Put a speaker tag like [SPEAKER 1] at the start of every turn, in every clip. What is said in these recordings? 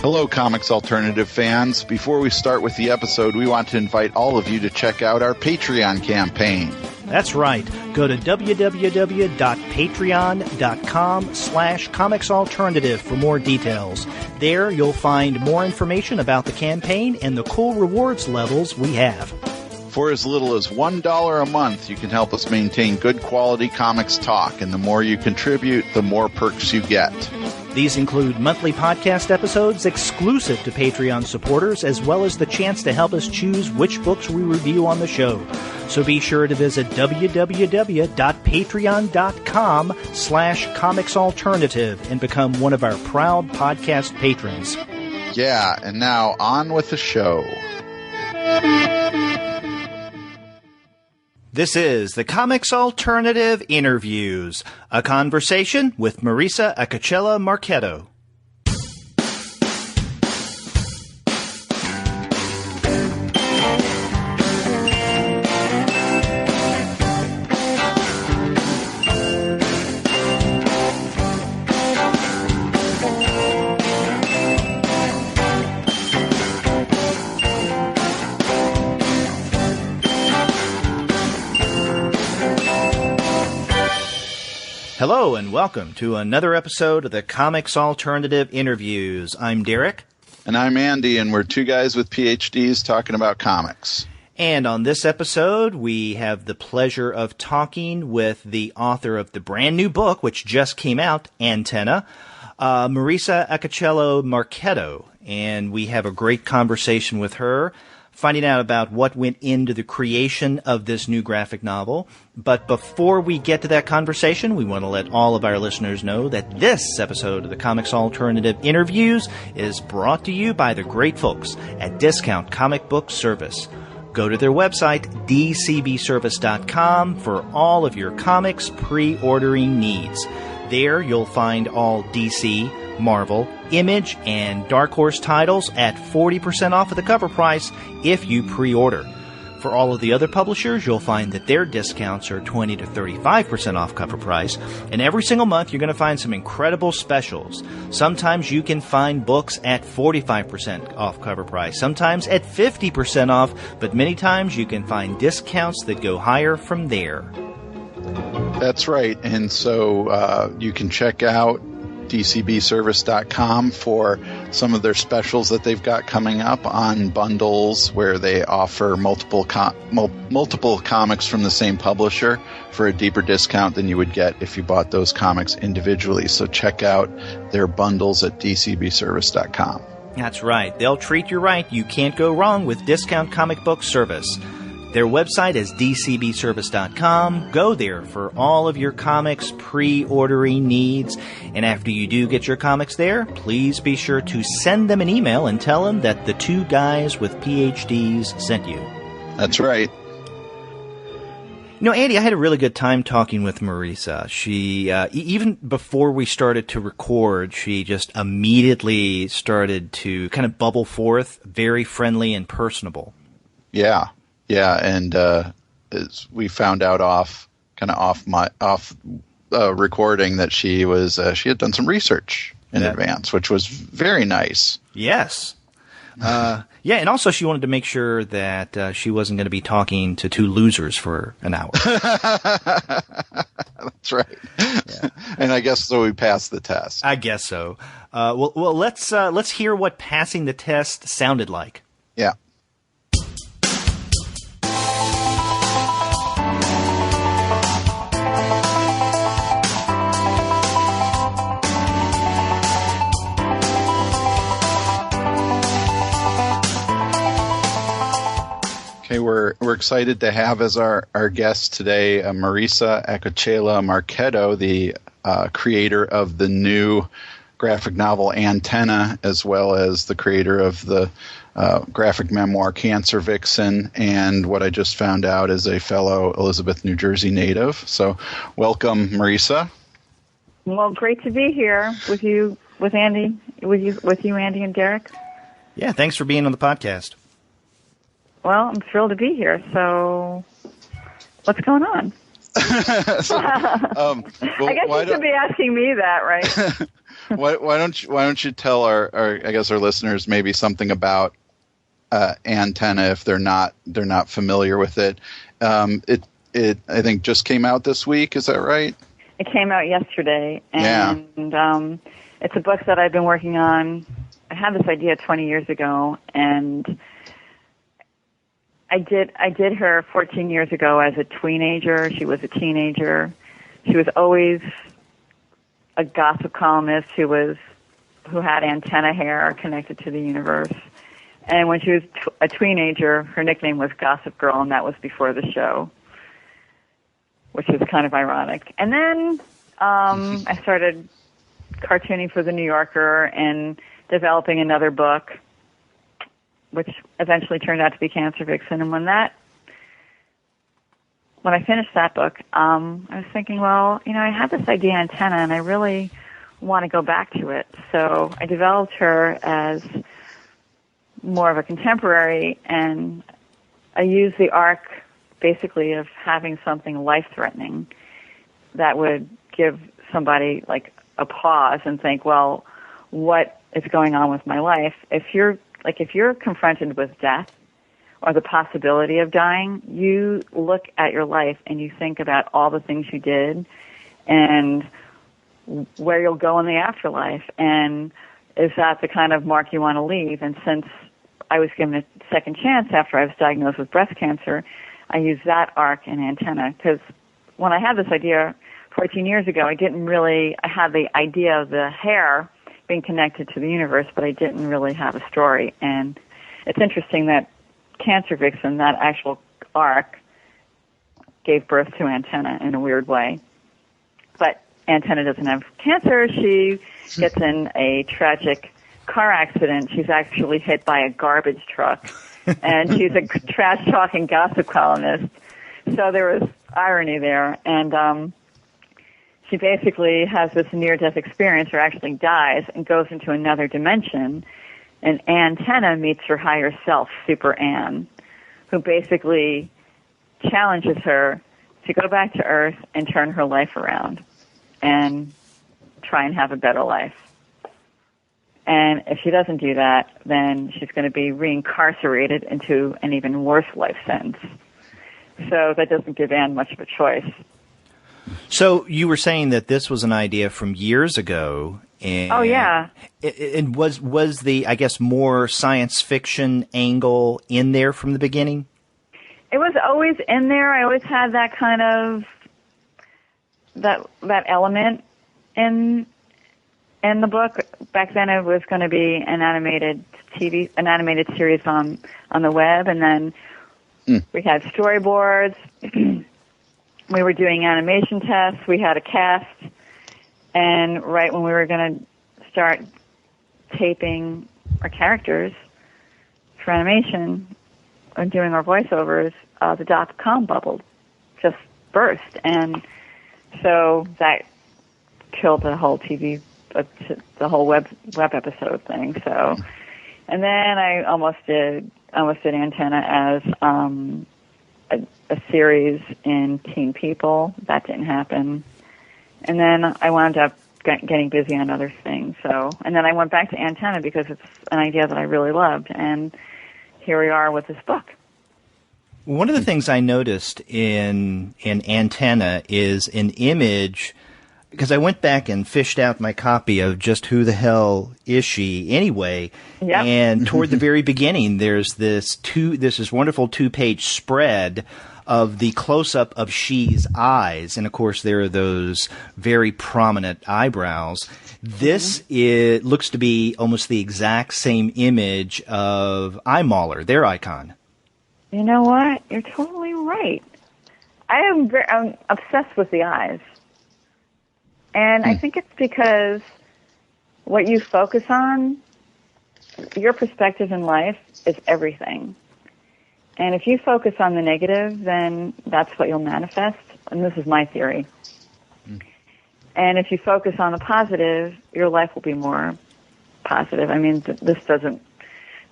[SPEAKER 1] Hello, Comics Alternative fans. Before we start with the episode, we want to invite all of you to check out our Patreon campaign.
[SPEAKER 2] That's right. Go to www.patreon.com/comicsalternative for more details. There you'll find more information about the campaign and the cool rewards levels we have.
[SPEAKER 1] For as little as $1 a month, you can help us maintain good quality comics talk, and the more you contribute, the more perks you get.
[SPEAKER 2] These include monthly podcast episodes exclusive to Patreon supporters, as well as the chance to help us choose which books we review on the show. So be sure to visit www.patreon.com/comicsalternative and become one of our proud podcast patrons.
[SPEAKER 1] Yeah, and now on with the show.
[SPEAKER 2] This is the Comics Alternative Interviews, a conversation with Marisa Acocella Marchetto. Hello and welcome to another episode of the Comics Alternative Interviews. I'm Derek.
[SPEAKER 1] And I'm Andy, and we're two guys with PhDs talking about comics.
[SPEAKER 2] And on this episode, we have the pleasure of talking with the author of the brand new book, which just came out, Tenna, Marisa Acocella Marchetto. And we have a great conversation with her, finding out about what went into the creation of this new graphic novel. But before we get to that conversation, we want to let all of our listeners know that this episode of the Comics Alternative Interviews is brought to you by the great folks at Discount Comic Book Service. Go to their website, dcbservice.com, for all of your comics pre-ordering needs. There you'll find all DC, Marvel, Image, and Dark Horse titles at 40% off of the cover price if you pre-order. For all of the other publishers, you'll find that their discounts are 20 to 35% off cover price, and every single month you're going to find some incredible specials. Sometimes you can find books at 45% off cover price, sometimes at 50% off, but many times you can find discounts that go higher from there.
[SPEAKER 1] That's right, and so you can check out dcbservice.com for some of their specials that they've got coming up on bundles where they offer multiple comics from the same publisher for a deeper discount than you would get if you bought those comics individually. So check out their bundles at dcbservice.com.
[SPEAKER 2] That's right. They'll treat you right. You can't go wrong with Discount Comic Book Service. Their website is dcbservice.com. Go there for all of your comics pre-ordering needs. And after you do get your comics there, please be sure to send them an email and tell them that the two guys with PhDs sent you.
[SPEAKER 1] That's right.
[SPEAKER 2] You know, Andy, I had a really good time talking with Marisa. She, even before we started to record, she just immediately started to kind of bubble forth, very friendly and personable.
[SPEAKER 1] Yeah. Yeah, and as we found out off recording that she had done some research in advance, which was very nice.
[SPEAKER 2] Yes. Yeah, and also she wanted to make sure that she wasn't going to be talking to two losers for an hour.
[SPEAKER 1] That's right. Yeah. And I guess so we passed the test.
[SPEAKER 2] I guess so. Well, let's hear what passing the test sounded like.
[SPEAKER 1] Yeah. We're excited to have as our guest today Marisa Acocella Marchetto, the creator of the new graphic novel Tenna, as well as the creator of the graphic memoir Cancer Vixen, and what I just found out is a fellow Elizabeth, New Jersey native. So welcome, Marisa.
[SPEAKER 3] Well, great to be here with you, Andy, Andy and Derek.
[SPEAKER 2] Yeah, thanks for being on the podcast.
[SPEAKER 3] Well, I'm thrilled to be here. So, what's going on?
[SPEAKER 1] I guess
[SPEAKER 3] you should be asking me that, right?
[SPEAKER 1] Why don't you tell our I guess our listeners maybe something about Tenna if they're not familiar with it. It I think just came out this week. Is that right?
[SPEAKER 3] It came out yesterday, and it's a book that I've been working on. I had this idea 20 years ago, and I did her 14 years ago as a teenager. She was a teenager. She was always a gossip columnist who had antenna hair connected to the universe. And when she was a teenager, her nickname was Gossip Girl, and that was before the show, which is kind of ironic. And then I started cartooning for The New Yorker and developing another book, which eventually turned out to be Cancer Vixen. And when I finished that book, I was thinking, well, I had this idea on Tenna, and I really want to go back to it. So I developed her as more of a contemporary, and I used the arc basically of having something life-threatening that would give somebody like a pause and think, well, what is going on with my life? If you're confronted with death or the possibility of dying, you look at your life and you think about all the things you did and where you'll go in the afterlife, and is that the kind of mark you want to leave? And since I was given a second chance after I was diagnosed with breast cancer, I used that arc in Tenna, because when I had this idea 14 years ago, I had the idea of the hair being connected to the universe, but I didn't really have a story. And it's interesting that Cancer Vixen, that actual arc, gave birth to Tenna in a weird way. But Tenna doesn't have cancer. She gets in a tragic car accident. She's actually hit by a garbage truck. And she's a trash-talking gossip columnist. So there was irony there. And she basically has this near-death experience, or actually dies, and goes into another dimension. And Tenna meets her higher self, Super Anne, who basically challenges her to go back to Earth and turn her life around and try and have a better life. And if she doesn't do that, then she's going to be reincarcerated into an even worse life sentence. So that doesn't give Anne much of a choice.
[SPEAKER 2] So you were saying that this was an idea from years ago. And
[SPEAKER 3] oh, yeah.
[SPEAKER 2] And was the, I guess, more science fiction angle in there from the beginning?
[SPEAKER 3] It was always in there. I always had that kind of, that element in the book. Back then it was going to be an animated series on the web, and then we had storyboards. We were doing animation tests. We had a cast, and right when we were going to start taping our characters for animation and doing our voiceovers, the .com bubble just burst, and so that killed the whole the whole web episode thing. So, and then I almost did Tenna as a series in Teen People. That didn't happen. And then I wound up getting busy on other things. So, and then I went back to Tenna because it's an idea that I really loved, and here we are with this book.
[SPEAKER 2] One of the things I noticed in Tenna is an image, because I went back and fished out my copy of just who the hell is she anyway.
[SPEAKER 3] Yep.
[SPEAKER 2] And toward the very beginning, there's this wonderful 2-page spread of the close-up of she's eyes. And, of course, there are those very prominent eyebrows. This looks to be almost the exact same image of iMauler, their icon.
[SPEAKER 3] You know what? You're totally right. I'm obsessed with the eyes. And I think it's because what you focus on, your perspective in life is everything. And if you focus on the negative, then that's what you'll manifest. And this is my theory. And if you focus on the positive, your life will be more positive. I mean,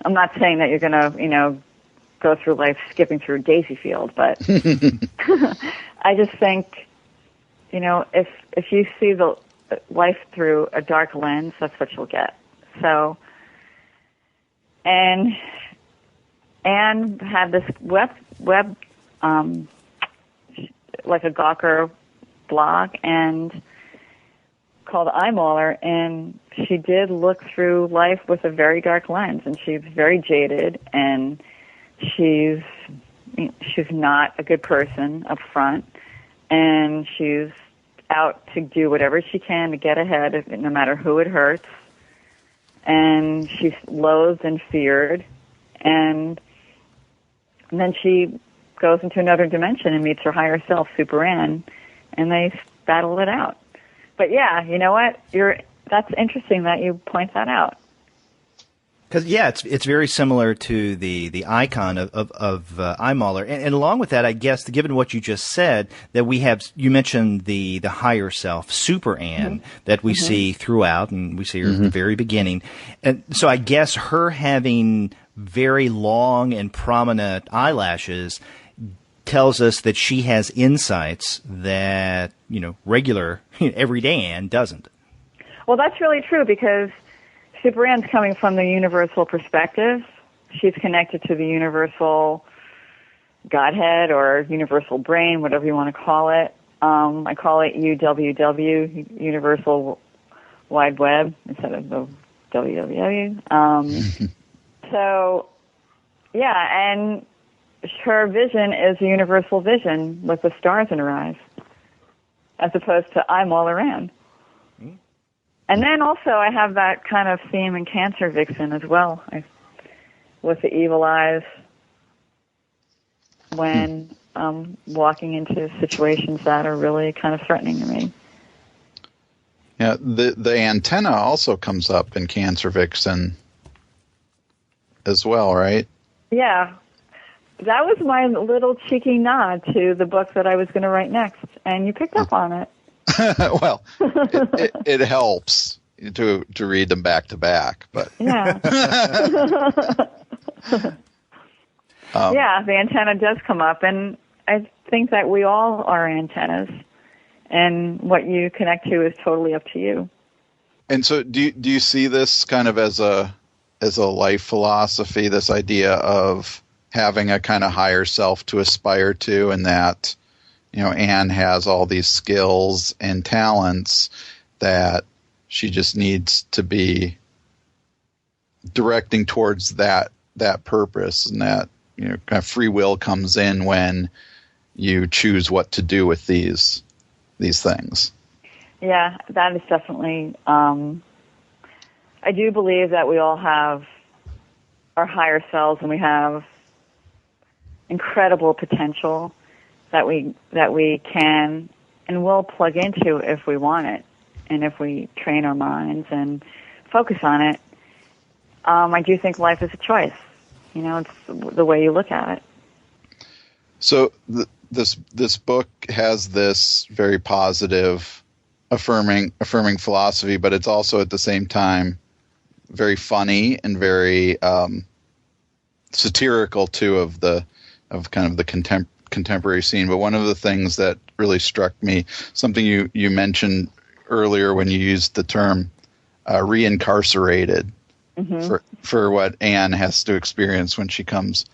[SPEAKER 3] I'm not saying that you're going to, go through life skipping through Daisy Field, but I just think, if you see life through a dark lens, that's what you'll get. So, and Anne had this web like a Gawker blog and called Eyemauler, and she did look through life with a very dark lens, and she's very jaded, and she's not a good person up front, and she's out to do whatever she can to get ahead, no matter who it hurts, and she's loathed and feared, and then she goes into another dimension and meets her higher self, Super Anne, and they battle it out. But yeah, you know what? That's interesting that you point that out.
[SPEAKER 2] Because it's very similar to the icon of Eyemauler, and along with that, I guess, given what you just said, that you mentioned the higher self, Super Anne, that we see throughout, and we see her at the very beginning, and so I guess her having very long and prominent eyelashes tells us that she has insights that, regular, everyday Anne doesn't.
[SPEAKER 3] Well, that's really true, because Super Anne's coming from the universal perspective. She's connected to the universal Godhead or universal brain, whatever you want to call it. I call it UWW, Universal Wide Web, instead of the WWW. So, yeah, and her vision is a universal vision with the stars in her eyes, as opposed to Eyemauler Anne. And then also I have that kind of theme in Cancer Vixen as well, with the evil eyes when walking into situations that are really kind of threatening to me.
[SPEAKER 1] Yeah, the antenna also comes up in Cancer Vixen as well, right?
[SPEAKER 3] Yeah. That was my little cheeky nod to the book that I was going to write next, and you picked up on it.
[SPEAKER 1] Well, it helps to read them back to back, but
[SPEAKER 3] yeah. Yeah, the antenna does come up, and I think that we all are antennas, and what you connect to is totally up to you.
[SPEAKER 1] And so, do you see this kind of as a life philosophy? This idea of having a kind of higher self to aspire to, and that, Anne has all these skills and talents that she just needs to be directing towards that purpose, and that, kind of free will comes in when you choose what to do with these things.
[SPEAKER 3] Yeah, that is definitely, I do believe that we all have our higher selves, and we have incredible potential that we can and will plug into if we want it, and if we train our minds and focus on it. I do think life is a choice. It's the way you look at it.
[SPEAKER 1] So this book has this very positive, affirming philosophy, but it's also at the same time very funny and very satirical too of kind of the contemporary scene. But one of the things that really struck me, something you mentioned earlier when you used the term reincarcerated for what Anne has to experience when she comes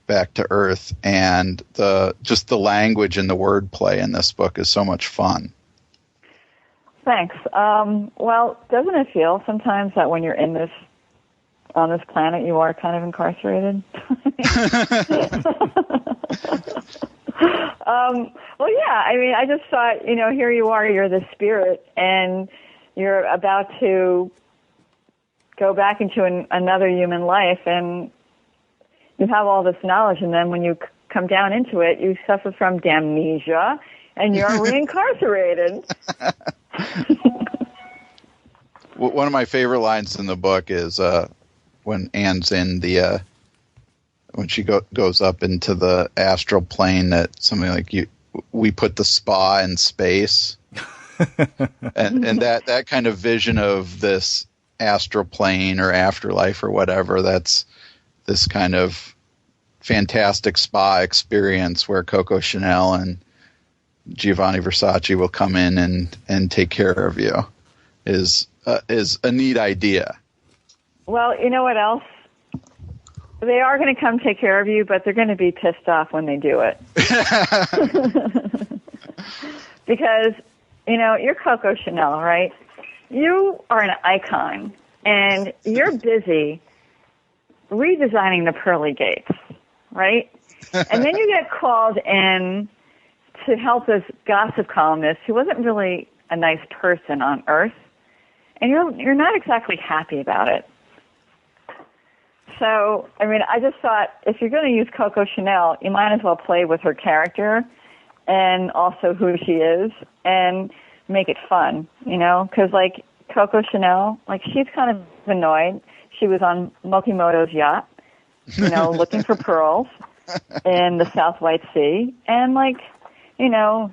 [SPEAKER 1] back to Earth, and the language and the wordplay in this book is so much fun.
[SPEAKER 3] Thanks. Well, doesn't it feel sometimes that when you're on this planet, you are kind of incarcerated? Well, yeah. I mean, I just thought, here you are, you're the spirit, and you're about to go back into another human life, and you have all this knowledge, and then when you come down into it, you suffer from damnesia, and you're reincarcerated.
[SPEAKER 1] One of my favorite lines in the book is when Anne's in the when she goes up into the astral plane, that something like we put the spa in space, and that kind of vision of this astral plane or afterlife or whatever, that's this kind of fantastic spa experience where Coco Chanel and Giovanni Versace will come in and take care of you. is a neat idea.
[SPEAKER 3] Well, you know what else? They are going to come take care of you, but they're going to be pissed off when they do it. Because, you're Coco Chanel, right? You are an icon, and you're busy redesigning the pearly gates, right? And then you get called in to help this gossip columnist who wasn't really a nice person on Earth, and you're not exactly happy about it. So, I just thought if you're going to use Coco Chanel, you might as well play with her character and also who she is and make it fun, because like Coco Chanel, like she's kind of annoyed. She was on Mokimoto's yacht, looking for pearls in the South White Sea, and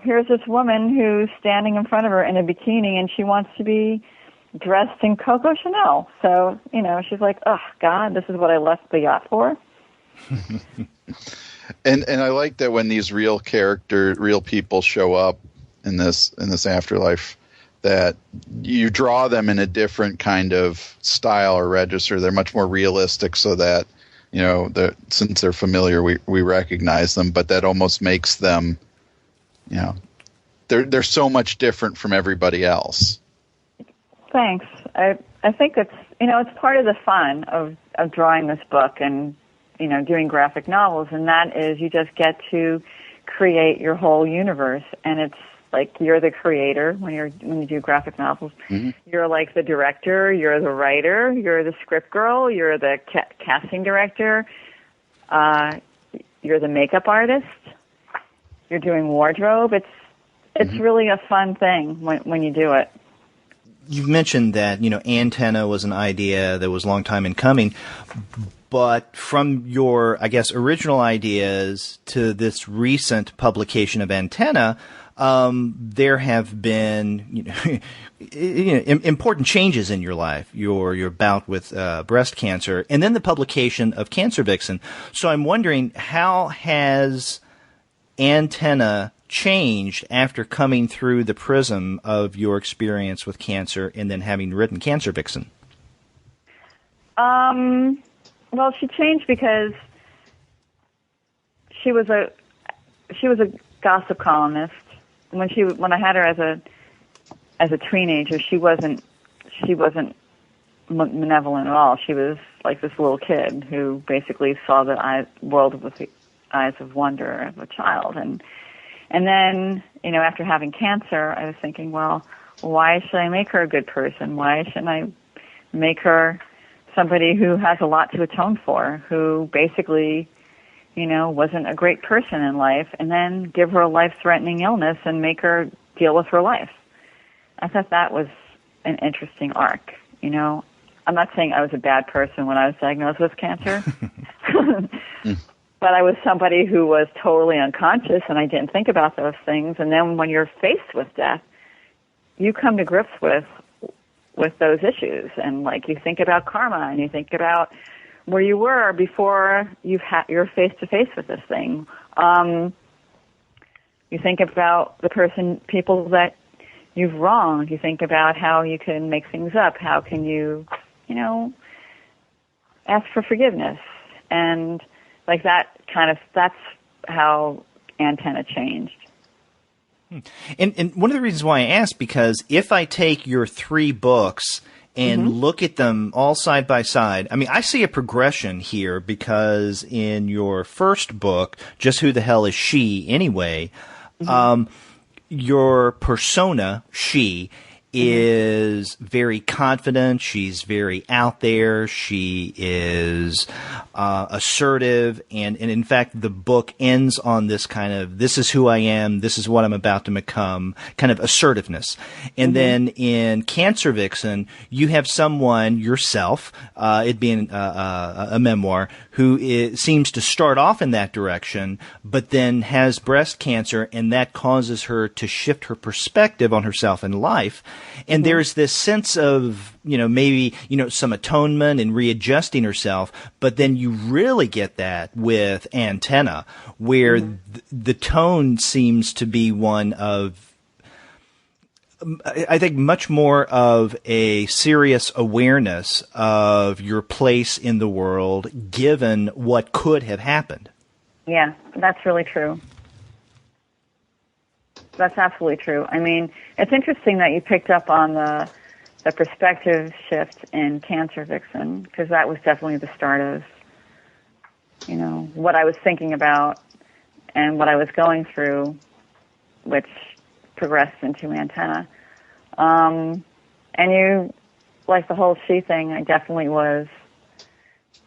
[SPEAKER 3] here's this woman who's standing in front of her in a bikini, and she wants to be dressed in Coco Chanel. So, she's like, oh, God, this is what I left the yacht for.
[SPEAKER 1] And I like that when these real people show up in this afterlife, that you draw them in a different kind of style or register. They're much more realistic so that, since they're familiar, we recognize them, but that almost makes them, they're so much different from everybody else.
[SPEAKER 3] Thanks. I think it's part of the fun of drawing this book and, doing graphic novels, and that is you just get to create your whole universe, and it's like you're the creator when you do graphic novels. Mm-hmm. You're like the director, you're the writer, you're the script girl, you're the casting director, you're the makeup artist, you're doing wardrobe. It's really a fun thing when you do it.
[SPEAKER 2] You've mentioned that, Tenna was an idea that was a long time in coming, but from your, I guess, original ideas to this recent publication of Tenna, there have been, important changes in your life. Your bout with breast cancer, and then the publication of Cancer Vixen. So I'm wondering, how has Tenna changed after coming through the prism of your experience with cancer and then having written Cancer Vixen?
[SPEAKER 3] Well, she changed because she was a gossip columnist. When I had her as a teenager, she wasn't benevolent at all. She was like this little kid who basically saw the world with the eyes of wonder of a child. And then, after having cancer, I was thinking, well, why should I make her a good person? Why shouldn't I make her somebody who has a lot to atone for, who basically, wasn't a great person in life, and then give her a life-threatening illness and make her deal with her life? I thought that was an interesting arc, I'm not saying I was a bad person when I was diagnosed with cancer. But I was somebody who was totally unconscious, and I didn't think about those things. And then when you're faced with death, you come to grips with those issues. And, you think about karma, and you think about where you were before you're face-to-face with this thing. You think about people that you've wronged. You think about how you can make things up. How can you, ask for forgiveness. And that's how Tenna changed.
[SPEAKER 2] And one of the reasons why I asked, because if I take your 3 books and look at them all side by side, I see a progression here, because in your first book, Just Who the Hell Is She Anyway, your persona, she, is very confident. She's very out there. She is assertive, and in fact, the book ends on this kind of, this is who I am, this is what I'm about to become, kind of assertiveness. And then in Cancer Vixen, you have someone, yourself, it being a memoir, who seems to start off in that direction, but then has breast cancer, and that causes her to shift her perspective on herself and life. And there's this sense of, maybe, some atonement and readjusting herself, but then you really get that with Tenna, where the tone seems to be one of I think much more of a serious awareness of your place in the world, given what could have happened.
[SPEAKER 3] Yeah, that's really true. That's absolutely true. I mean, it's interesting that you picked up on the perspective shift in Cancer Vixen, because that was definitely the start of, what I was thinking about and what I was going through, which progressed into Antenna. And you, like the whole she thing, I definitely was,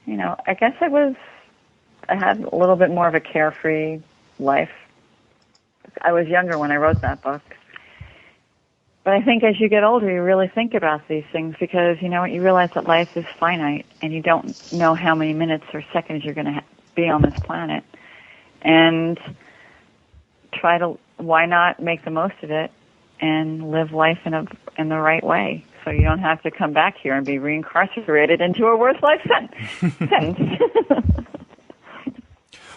[SPEAKER 3] I guess I had a little bit more of a carefree life. I was younger when I wrote that book. But I think as you get older, you really think about these things because, you realize that life is finite and you don't know how many minutes or seconds you're going to be on this planet. And why not make the most of it and live life in the right way so you don't have to come back here and be reincarcerated into a worse life sentence.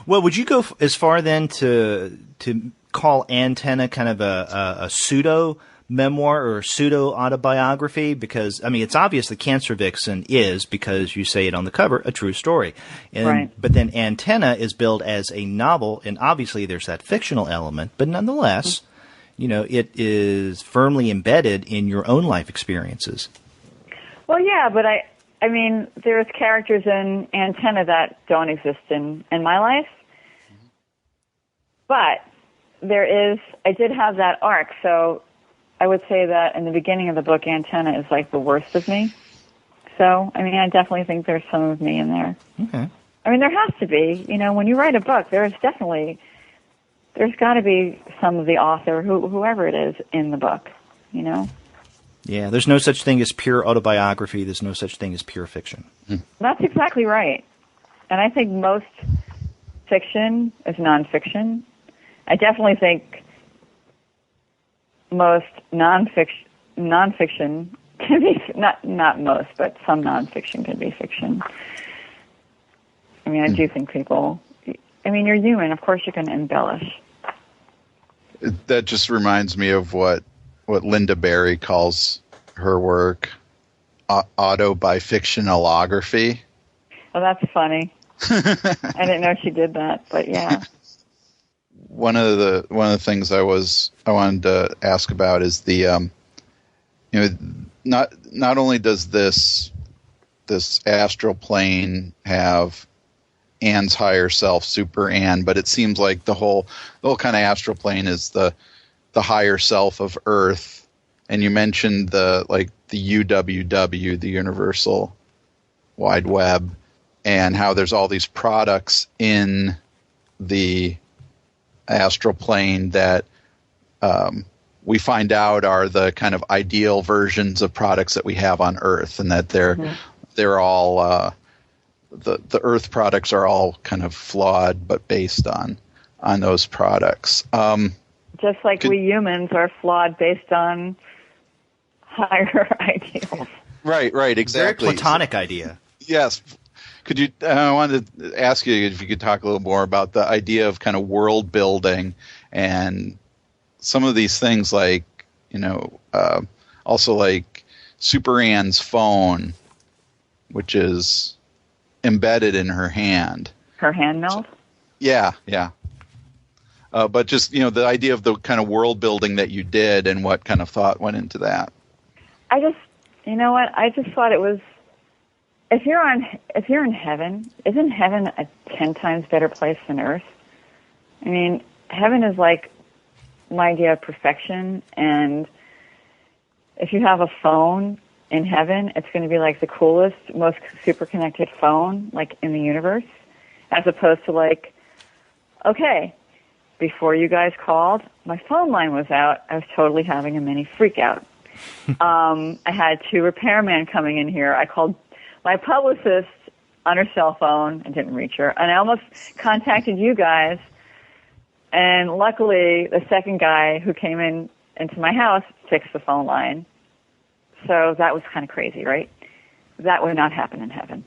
[SPEAKER 2] Well, would you go as far then to call Antenna kind of a pseudo memoir or pseudo autobiography? Because it's obvious that Cancer Vixen is, because you say it on the cover, a true story.
[SPEAKER 3] Right.
[SPEAKER 2] But then Antenna is billed as a novel, and obviously there's that fictional element, but nonetheless, it is firmly embedded in your own life experiences. Well,
[SPEAKER 3] yeah, but there's characters in Antenna that don't exist in my life. But I did have that arc, so I would say that in the beginning of the book, Antenna is like the worst of me. So, I definitely think there's some of me in there.
[SPEAKER 2] Okay.
[SPEAKER 3] There has to be. When you write a book, there's got to be some of the author, whoever it is, in the book,
[SPEAKER 2] Yeah, there's no such thing as pure autobiography. There's no such thing as pure fiction.
[SPEAKER 3] That's exactly right. And I think most fiction is nonfiction. I definitely think most nonfiction can be, not most, but some nonfiction can be fiction. I do think people, you're human. Of course you can embellish.
[SPEAKER 1] That just reminds me of what Linda Barry calls her work, autobifictionalography.
[SPEAKER 3] Oh, that's funny. I didn't know she did that, but yeah.
[SPEAKER 1] One of the things I wanted to ask about is the not only does this astral plane have Anne's higher self, Super Anne, but it seems like the whole kind of astral plane is the higher self of Earth. And you mentioned the UWW, the Universal Wide Web, and how there's all these products in the astral plane that we find out are the kind of ideal versions of products that we have on Earth, and that they're all the Earth products are all kind of flawed, but based on those products.
[SPEAKER 3] Just like we humans are flawed based on higher ideals.
[SPEAKER 1] Right, exactly.
[SPEAKER 2] Very Platonic idea.
[SPEAKER 1] Yes. Could you? I wanted to ask you if you could talk a little more about the idea of kind of world building and some of these things, like also like Super Anne's phone, which is embedded in her hand.
[SPEAKER 3] Her hand meld?
[SPEAKER 1] Yeah. But just the idea of the kind of world building that you did and what kind of thought went into that.
[SPEAKER 3] I just thought it was. If you're in heaven, isn't heaven a 10 times better place than Earth? Heaven is like my idea of perfection, and if you have a phone in heaven, it's going to be like the coolest, most super connected phone like in the universe, as opposed to like, okay, before you guys called, my phone line was out. I was totally having a mini freak out. I had 2 repairmen coming in here. I called my publicist on her cell phone and didn't reach her. And I almost contacted you guys. And luckily, the second guy who came into my house fixed the phone line. So that was kind of crazy, right? That would not happen in heaven.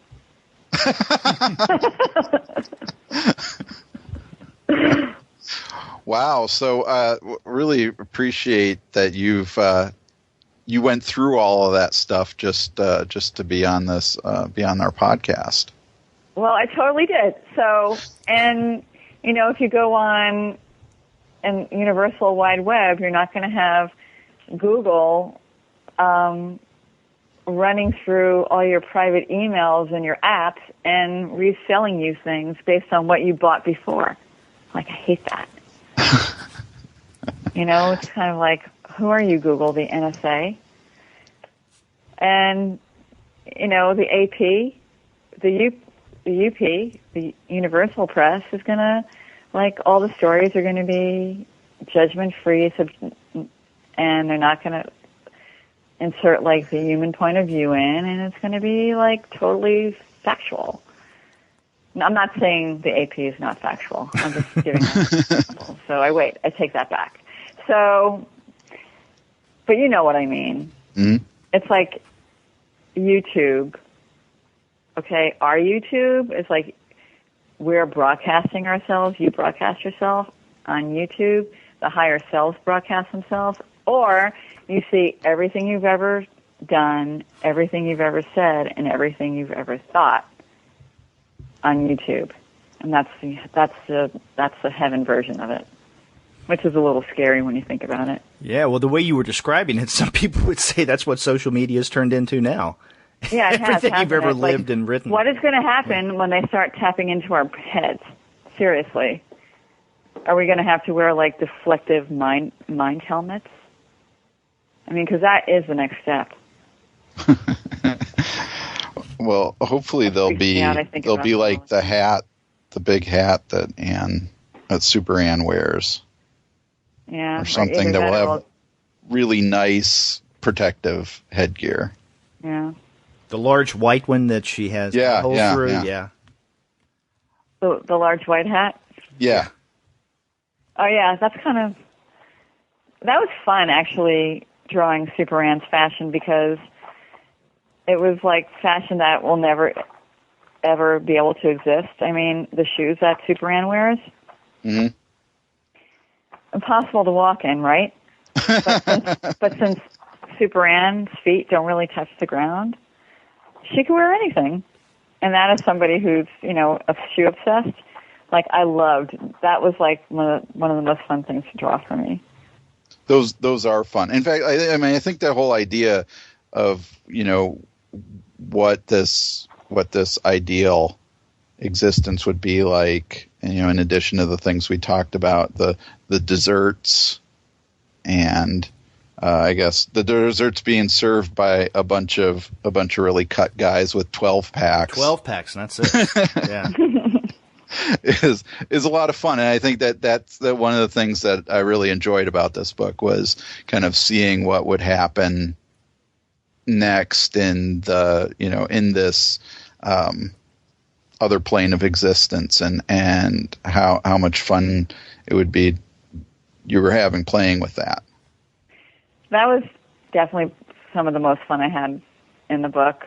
[SPEAKER 1] Wow. So really appreciate that you went through all of that stuff just to be on this be on our podcast.
[SPEAKER 3] Well, I totally did. So, and if you go on an universal wide web, you're not going to have Google running through all your private emails and your apps and reselling you things based on what you bought before. Like, I hate that. It's kind of like, who are you, Google, the NSA? And, the AP, the UP, the Universal Press is going to, like, all the stories are going to be judgment-free, and they're not going to insert, like, the human point of view in, and it's going to be, like, totally factual. I'm not saying the AP is not factual. I'm just giving an example. So I take that back. So, but you know what I mean.
[SPEAKER 1] Mm-hmm.
[SPEAKER 3] It's like YouTube. Okay, our YouTube is like we're broadcasting ourselves. You broadcast yourself on YouTube. The higher selves broadcast themselves. Or you see everything you've ever done, everything you've ever said, and everything you've ever thought on YouTube. And that's the heaven version of it, which is a little scary when you think about it.
[SPEAKER 2] Yeah, well, the way you were describing it, some people would say that's what social media has turned into now.
[SPEAKER 3] Yeah, it
[SPEAKER 2] everything
[SPEAKER 3] has,
[SPEAKER 2] you've ever lived and written.
[SPEAKER 3] What is going to happen when they start tapping into our heads? Seriously. Are we going to have to wear, like, deflective mind helmets? I mean, because that is the next step.
[SPEAKER 1] Well, hopefully they'll be like the big hat that Super Ann wears.
[SPEAKER 3] Yeah.
[SPEAKER 1] Or something that will have really nice protective headgear.
[SPEAKER 3] Yeah.
[SPEAKER 2] The large white one that she has.
[SPEAKER 1] Yeah.
[SPEAKER 3] The large white hat?
[SPEAKER 1] Yeah.
[SPEAKER 3] Oh, yeah, that was fun, actually, drawing Super Ann's fashion, because it was like fashion that will never, ever be able to exist. I mean, the shoes that Super Ann wears,
[SPEAKER 1] mm-hmm.
[SPEAKER 3] impossible to walk in, right? But since Super Ann's feet don't really touch the ground, she can wear anything. And that is somebody who's, shoe obsessed. Like, I loved, that was like one of the most fun things to draw for me.
[SPEAKER 1] Those are fun. In fact, I think that whole idea of, what this ideal existence would be like, in addition to the things we talked about, the desserts, and I guess the desserts being served by a bunch of really cut guys with 12 packs.
[SPEAKER 2] 12 packs, and that's it. Yeah.
[SPEAKER 1] is a lot of fun, and I think that's one of the things that I really enjoyed about this book was kind of seeing what would happen next in the in this other plane of existence, and how much fun it would be you were having playing with that.
[SPEAKER 3] That was definitely some of the most fun I had in the book.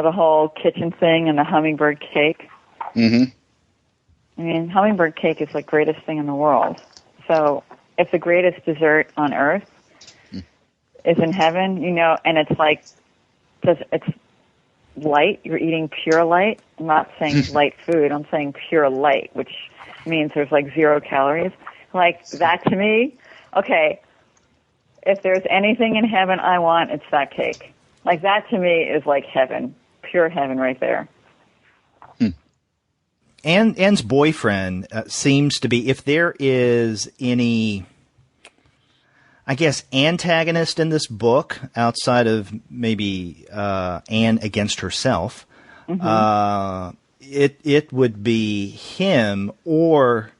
[SPEAKER 3] The whole kitchen thing and the hummingbird cake.
[SPEAKER 1] Mm-hmm.
[SPEAKER 3] I mean, hummingbird cake is the greatest thing in the world. So if the greatest dessert on earth is in heaven, and it's like, it's light, you're eating pure light. I'm not saying light food, I'm saying pure light, which means there's like 0 calories. Like, that to me, okay, if there's anything in heaven I want, it's that cake. Like, that to me is like heaven, pure heaven right there.
[SPEAKER 2] Anne's boyfriend seems to be, if there is any, I guess, antagonist in this book outside of maybe Anne against herself, it would be him, or,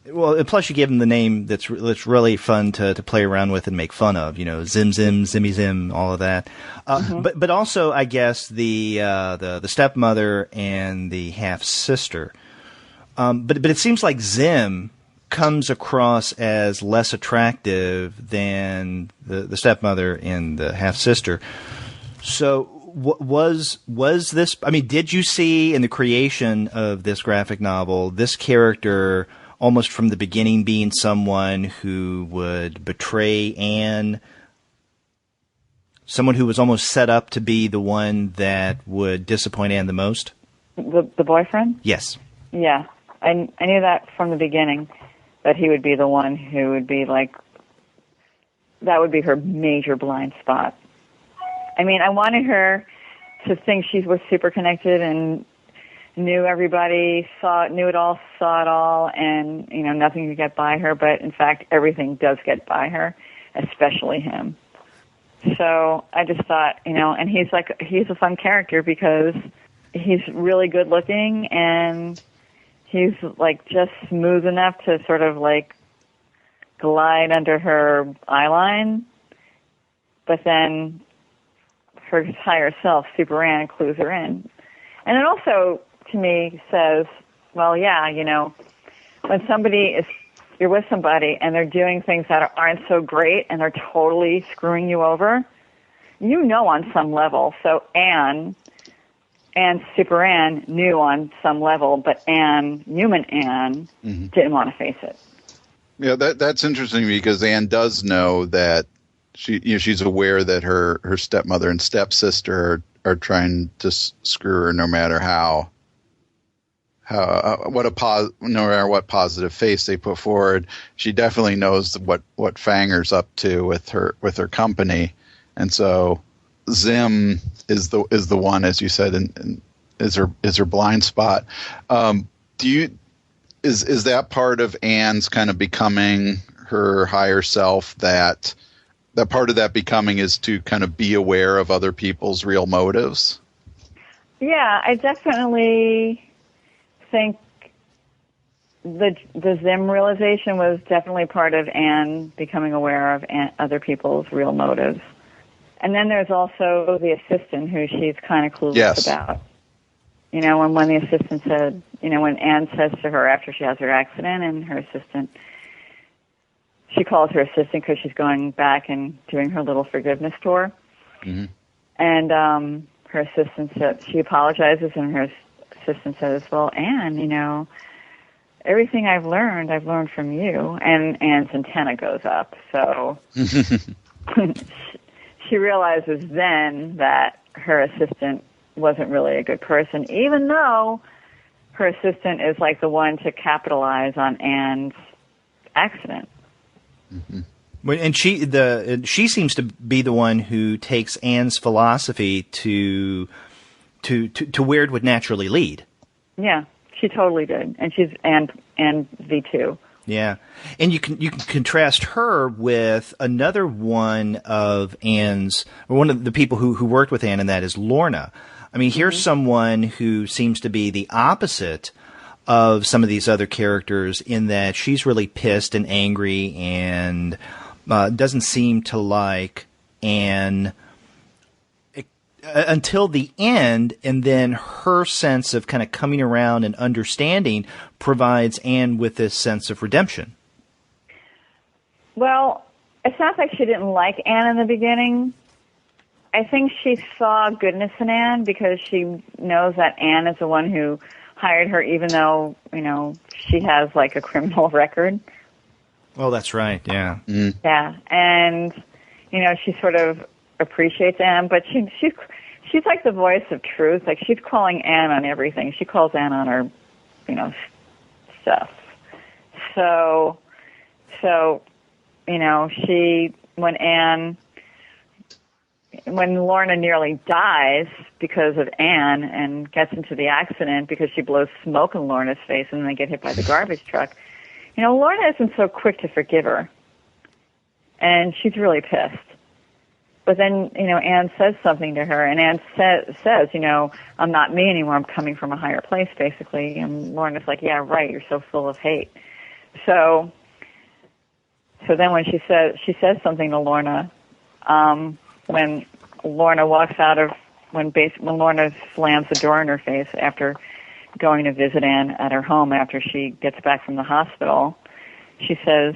[SPEAKER 2] well, plus you give him the name that's really fun to play around with and make fun of, Zim Zim, Zimmy Zim, all of that. But also, I guess, the stepmother and the half sister. But it seems like Zim comes across as less attractive than the stepmother and the half sister. So was this? I mean, did you see in the creation of this graphic novel this character almost from the beginning being someone who would betray Anne, someone who was almost set up to be the one that would disappoint Anne the most?
[SPEAKER 3] The boyfriend?
[SPEAKER 2] Yes.
[SPEAKER 3] Yeah, I knew that from the beginning, that he would be the one who would be like, that would be her major blind spot. I mean, I wanted her to think she was super connected and knew everybody, knew it all, saw it all, and, you know, nothing could get by her. But, in fact, everything does get by her, especially him. So I just thought, you know, and he's a fun character because he's really good looking and he's, like, just smooth enough to sort of, like, glide under her eyeline. But then her higher self, Super Ann, clues her in. And it also, to me, says, well, yeah, you know, when you're with somebody and they're doing things that aren't so great and they're totally screwing you over, you know on some level. So Anne and Super Ann knew on some level, but Anne, human Anne, didn't want to face it.
[SPEAKER 1] Yeah, that's interesting because Anne does know that she's aware that her stepmother and stepsister are trying to screw her no matter no matter what positive face they put forward. She definitely knows what Fanger's up to with her company, and so Zim is the one, as you said, and is her blind spot. Is that part of Anne's kind of becoming her higher self, that part of that becoming is to kind of be aware of other people's real motives?
[SPEAKER 3] Yeah, I definitely think the Zim realization was definitely part of Anne becoming aware of other people's real motives. And then there's also the assistant who she's kind of clueless about. You know, when the assistant said, you know, when Anne says to her after she has her accident, and her assistant, she calls her assistant because she's going back and doing her little forgiveness tour. Mm-hmm. And her assistant said, she apologizes, and her assistant says, well, Anne, you know, everything I've learned from you. And Anne's antenna goes up. So she realizes then that her assistant wasn't really a good person, even though her assistant is like the one to capitalize on Anne's accident.
[SPEAKER 2] Mm-hmm. And she seems to be the one who takes Anne's philosophy to where it would naturally lead.
[SPEAKER 3] Yeah, she totally did, and she's Anne V2.
[SPEAKER 2] Yeah, and you can contrast her with another one of Anne's, or one of the people who worked with Anne, and that is Lorna. I mean, here's someone who seems to be the opposite of some of these other characters in that she's really pissed and angry and doesn't seem to like Anne until the end, and then her sense of kind of coming around and understanding provides Anne with this sense of redemption.
[SPEAKER 3] Well, it's not like she didn't like Anne in the beginning. I think she saw goodness in Anne because she knows that Anne is the one who hired her, even though, you know, she has like a criminal record.
[SPEAKER 2] Oh, that's right. Yeah.
[SPEAKER 1] Mm.
[SPEAKER 3] Yeah. And, you know, she sort of appreciates Anne, but she's like the voice of truth. Like, she's calling Anne on everything. She calls Anne on her, you know, stuff. So, you know, when Lorna nearly dies because of Anne and gets into the accident because she blows smoke in Lorna's face and then they get hit by the garbage truck, you know, Lorna isn't so quick to forgive her. And she's really pissed. But then, you know, Anne says something to her, and Anne says, you know, I'm not me anymore, I'm coming from a higher place, basically. And Lorna's like, yeah, right, you're so full of hate. So then when she says something to Lorna, when Lorna walks out of, when Lorna slams the door in her face after going to visit Anne at her home after she gets back from the hospital, she says,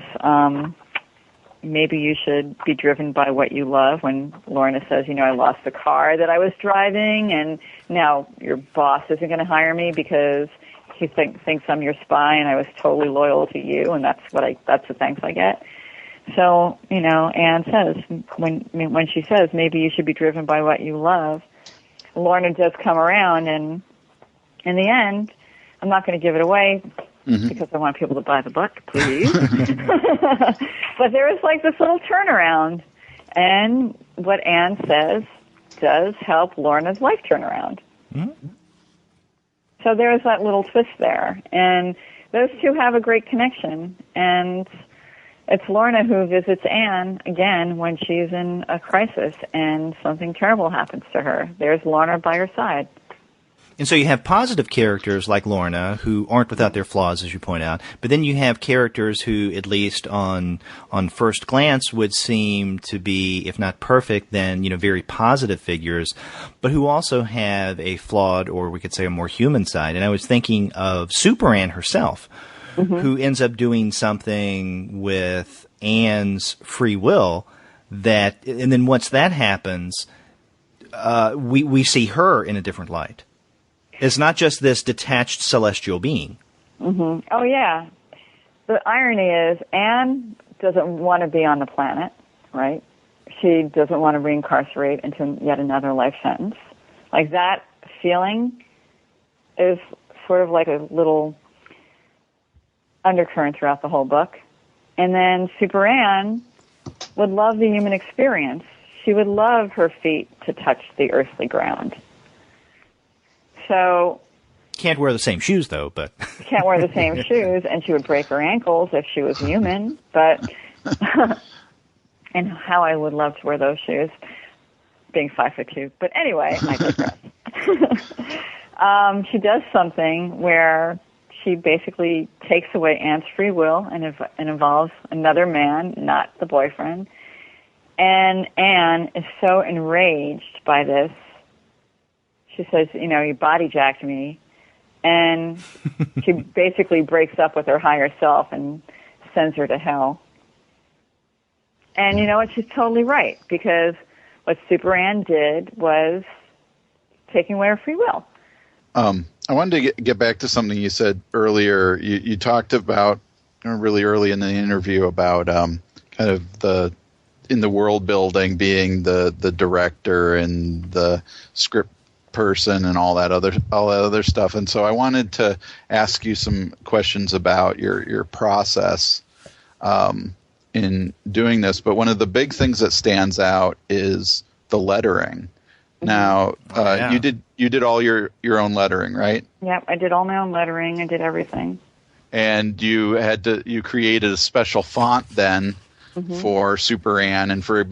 [SPEAKER 3] maybe you should be driven by what you love. When Lorna says, I lost the car that I was driving, and now your boss isn't going to hire me because he thinks I'm your spy, and I was totally loyal to you, and that's the thanks I get. So, Anne says, when she says, maybe you should be driven by what you love, Lorna does come around, and in the end, I'm not going to give it away because I want people to buy the book, please. But there is like this little turnaround, and what Anne says does help Lorna's life turn around. Mm-hmm. So there is that little twist there, and those two have a great connection, and it's Lorna who visits Anne again when she's in a crisis and something terrible happens to her. There's Lorna by her side.
[SPEAKER 2] And so you have positive characters like Lorna who aren't without their flaws, as you point out, but then you have characters who, at least on first glance, would seem to be, if not perfect, then very positive figures, but who also have a flawed, or we could say a more human side. And I was thinking of Super Anne herself, who ends up doing something with Anne's free will and then once that happens, we see her in a different light. It's not just this detached celestial being. Mm-hmm.
[SPEAKER 3] Oh, yeah. The irony is Anne doesn't want to be on the planet, right? She doesn't want to reincarcerate into yet another life sentence. Like, that feeling is sort of like a little undercurrent throughout the whole book. And then Super Anne would love the human experience. She would love her feet to touch the earthly ground. So
[SPEAKER 2] can't wear the same shoes, though. But
[SPEAKER 3] can't wear the same shoes, and she would break her ankles if she was human. But and how I would love to wear those shoes, being 5'2". But anyway, I digress. She does something where she basically takes away Anne's free will and involves another man, not the boyfriend. And Anne is so enraged by this. She says, you body jacked me. And she basically breaks up with her higher self and sends her to hell. And you know what? She's totally right, because what Super Anne did was taking away her free will.
[SPEAKER 1] I wanted to get back to something you said earlier. You talked about, really early in the interview, about kind of in the world building being the director and the script person and all that other stuff. And so I wanted to ask you some questions about your process in doing this. But one of the big things that stands out is the lettering. Now, you did all your own lettering, right?
[SPEAKER 3] Yep, I did all my own lettering. I did everything.
[SPEAKER 1] And you created a special font then for Super Anne, and for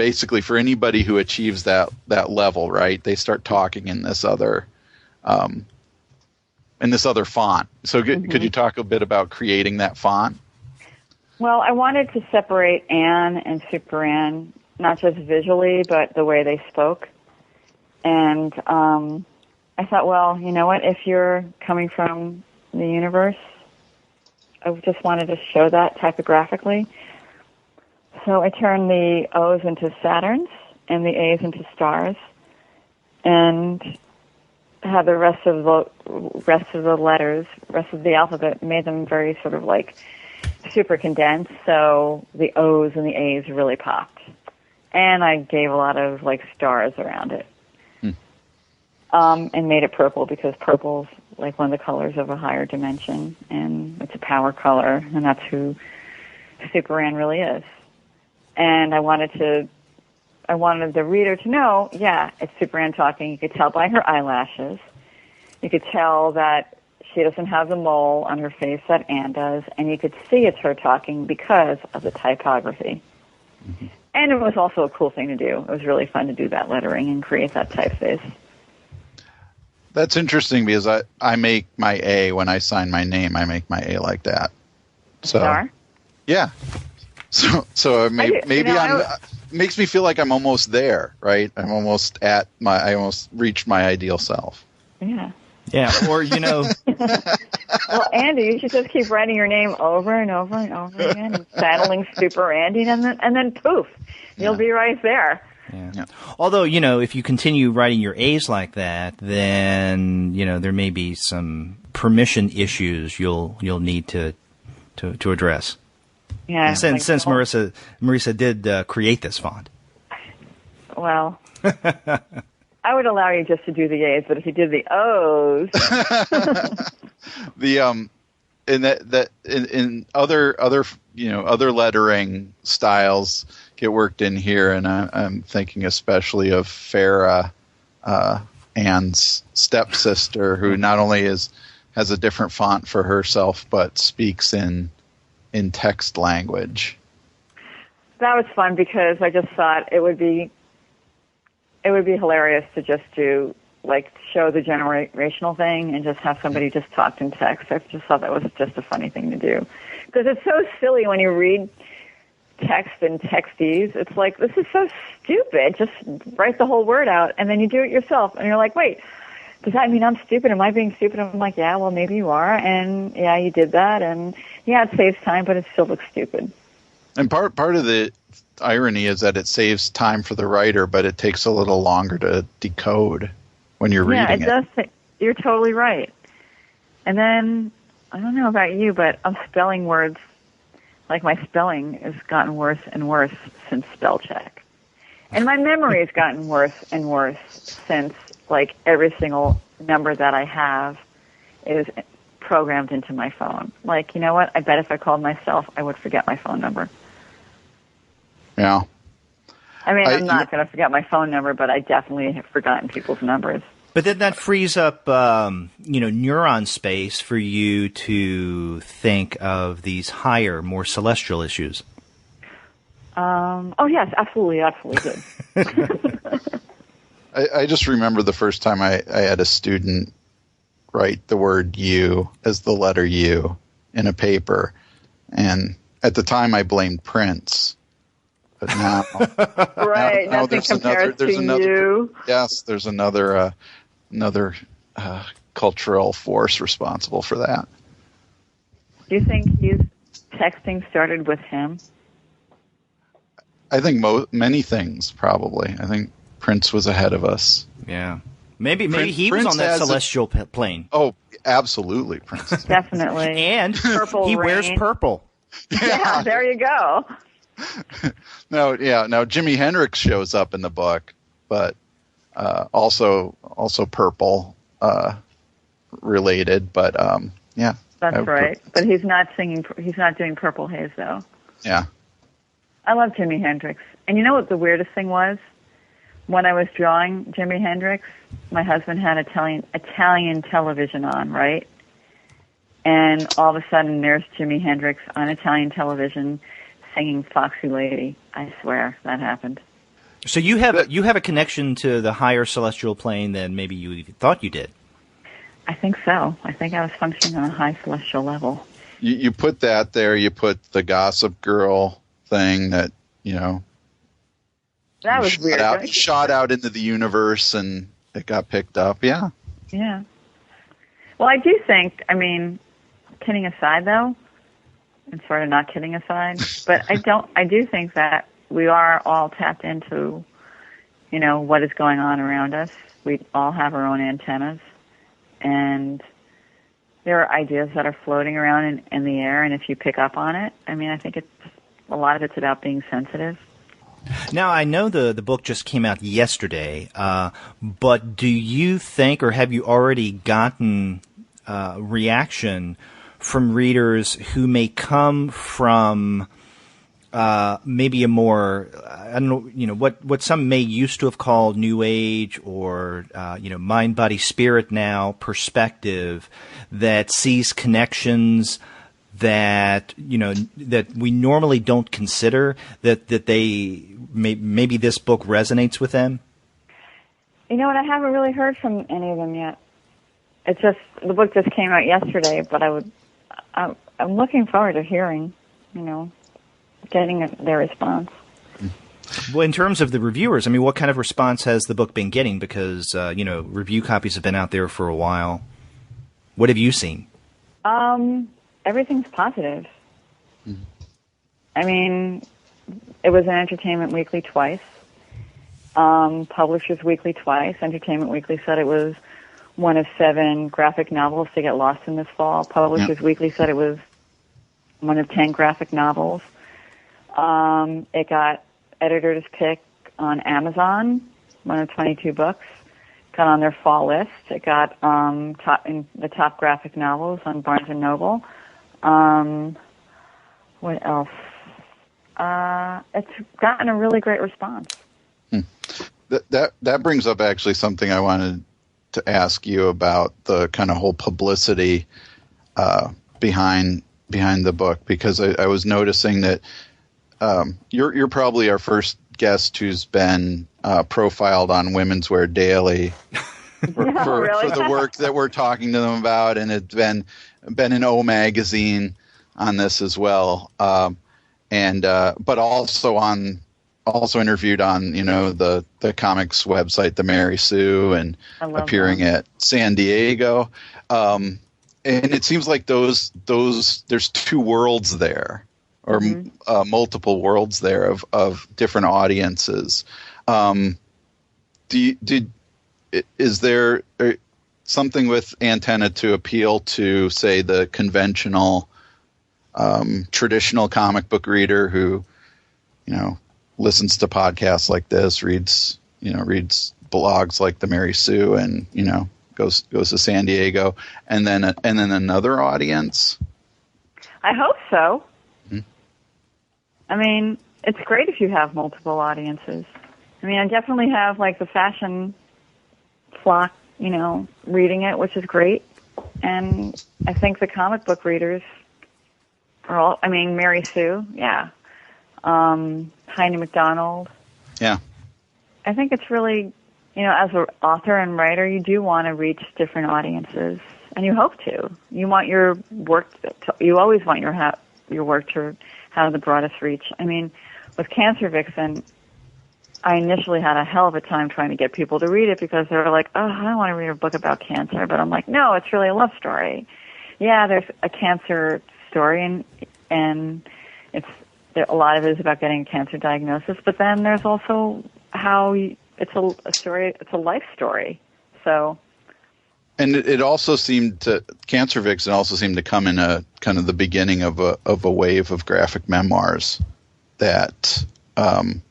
[SPEAKER 1] anybody who achieves that level, right? They start talking in this other font. So could you talk a bit about creating that font?
[SPEAKER 3] Well, I wanted to separate Anne and Super Anne, not just visually, but the way they spoke. And I thought, well, you know what? If you're coming from the universe, I just wanted to show that typographically. So I turned the O's into Saturns and the A's into stars, and had the rest of the letters, rest of the alphabet, made them very sort of like super condensed. So the O's and the A's really popped, and I gave a lot of like stars around it, and made it purple, because purple's like one of the colors of a higher dimension, and it's a power color, and that's who Super Anne really is. And I wanted the reader to know, it's Super Anne talking. You could tell by her eyelashes. You could tell that she doesn't have the mole on her face that Anne does, and you could see it's her talking because of the typography. Mm-hmm. And it was also a cool thing to do. It was really fun to do that lettering and create that typeface.
[SPEAKER 1] That's interesting, because I make my A when I sign my name. I make my A like that. So,
[SPEAKER 3] star?
[SPEAKER 1] Yeah. So maybe makes me feel like I'm almost there, right? I almost reached my ideal self.
[SPEAKER 3] Yeah.
[SPEAKER 2] Yeah, or,
[SPEAKER 3] Well, Andy, you should just keep writing your name over and over and over again, and channeling Super Andy, and then poof, you'll be right there.
[SPEAKER 2] Yeah. Although, if you continue writing your A's like that, then, there may be some permission issues you'll need to address.
[SPEAKER 3] Yeah.
[SPEAKER 2] Since Marisa did create this font.
[SPEAKER 3] Well, I would allow you just to do the A's, but if you did the O's,
[SPEAKER 1] in other lettering styles get worked in here, and I'm thinking especially of Farah, Anne's stepsister, who not only has a different font for herself, but speaks in text language.
[SPEAKER 3] That was fun because I just thought it would be hilarious to just do, show the generational thing and just have somebody just talk in text. I just thought that was just a funny thing to do. Because it's so silly when you read text and texties. It's like, this is so stupid. Just write the whole word out, and then you do it yourself. And you're like, wait, does that mean I'm stupid? Am I being stupid? I'm like, yeah, well, maybe you are. And, yeah, you did that. And, yeah, it saves time, but it still looks stupid.
[SPEAKER 1] And part of the irony is that it saves time for the writer, but it takes a little longer to decode when you're reading it.
[SPEAKER 3] Yeah, it does. You're totally right. And then, I don't know about you, but I'm spelling words. My spelling has gotten worse and worse since spell check. And my memory has gotten worse and worse since, every single number that I have is programmed into my phone. You know what? I bet if I called myself, I would forget my phone number.
[SPEAKER 1] Yeah.
[SPEAKER 3] I mean, I'm not going to forget my phone number, but I definitely have forgotten people's numbers.
[SPEAKER 2] But then that frees up, neuron space for you to think of these higher, more celestial issues.
[SPEAKER 3] Oh, yes, absolutely good.
[SPEAKER 1] I just remember the first time I had a student write the word "you" as the letter U in a paper, and at the time I blamed Prince. But now,
[SPEAKER 3] right?
[SPEAKER 1] now
[SPEAKER 3] nothing compares to you.
[SPEAKER 1] Yes, there's another cultural force responsible for that.
[SPEAKER 3] Do you think his texting started with him?
[SPEAKER 1] I think many things probably. I think Prince was ahead of us.
[SPEAKER 2] Yeah, maybe he was on that celestial plane.
[SPEAKER 1] Oh, absolutely, Prince.
[SPEAKER 3] Definitely,
[SPEAKER 2] and
[SPEAKER 3] purple
[SPEAKER 2] he
[SPEAKER 3] rain.
[SPEAKER 2] wears purple.
[SPEAKER 3] Yeah, there you go.
[SPEAKER 1] No, Jimi Hendrix shows up in the book, but also purple related. But yeah,
[SPEAKER 3] that's right. But he's not singing. He's not doing Purple Haze though.
[SPEAKER 1] Yeah,
[SPEAKER 3] I love Jimi Hendrix, and you know what the weirdest thing was? When I was drawing Jimi Hendrix, my husband had Italian television on, right? And all of a sudden, there's Jimi Hendrix on Italian television singing Foxy Lady. I swear that happened.
[SPEAKER 2] So you have a connection to the higher celestial plane than maybe you thought you did.
[SPEAKER 3] I think so. I think I was functioning on a high celestial level.
[SPEAKER 1] You put that there. You put the Gossip Girl thing that
[SPEAKER 3] that was weird.
[SPEAKER 1] Shot out into the universe, and it got picked up. Yeah.
[SPEAKER 3] Yeah. Well, I do think. I mean, kidding aside, though. And sort of not kidding aside, but I do think that we are all tapped into, what is going on around us. We all have our own antennas, and there are ideas that are floating around in the air, and if you pick up on it, I mean, I think a lot of it's about being sensitive.
[SPEAKER 2] Now, I know the book just came out yesterday, but do you think, or have you already gotten reaction from readers who may come from maybe a more, I don't know, what some may used to have called New Age or, mind, body, spirit now perspective that sees connections that, that we normally don't consider, that they, maybe this book resonates with them?
[SPEAKER 3] You know what? I haven't really heard from any of them yet. It's just, the book just came out yesterday, but I'm looking forward to hearing, getting their response.
[SPEAKER 2] Well, in terms of the reviewers, I mean, what kind of response has the book been getting? Because, review copies have been out there for a while. What have you seen?
[SPEAKER 3] Everything's positive. I mean, it was in Entertainment Weekly twice, Publishers Weekly twice. Entertainment Weekly said it was one of 7 graphic novels to get lost in this fall. Publishers Weekly said it was one of 10 graphic novels. It got editor's pick on Amazon, one of 22 books. Got on their fall list. It got in the top graphic novels on Barnes and Noble. What else? It's gotten a really great response.
[SPEAKER 1] That brings up actually something I wanted to ask you about, the kind of whole publicity behind the book, because I was noticing that you're probably our first guest who's been profiled on Women's Wear Daily for the work that we're talking to them about, and it's been in O Magazine on this as well, but also interviewed on the comics website, the Mary Sue, and appearing at San Diego, and it seems like those there's 2 worlds there, or multiple worlds there of different audiences. Is there something with Antenna to appeal to, say, the conventional, traditional comic book reader who, listens to podcasts like this, reads blogs like the Mary Sue, and goes to San Diego, and then another audience?
[SPEAKER 3] I hope so. I mean, it's great if you have multiple audiences. I mean, I definitely have like the fashion flock, reading it, which is great. And I think the comic book readers are all, Mary Sue, yeah. Heine McDonald.
[SPEAKER 1] Yeah. I
[SPEAKER 3] think it's really, as an author and writer, you do want to reach different audiences, and you hope to. You want your work, you always want your work to have the broadest reach. I mean, with Cancer Vixen, I initially had a hell of a time trying to get people to read it because they were like, oh, I don't want to read a book about cancer. But I'm like, no, it's really a love story. Yeah, there's a cancer story, and a lot of it is about getting a cancer diagnosis. But then there's also how it's a story, it's a life story. So.
[SPEAKER 1] And it also seemed Cancer Vixen also seemed to come in a kind of the beginning of a wave of graphic memoirs that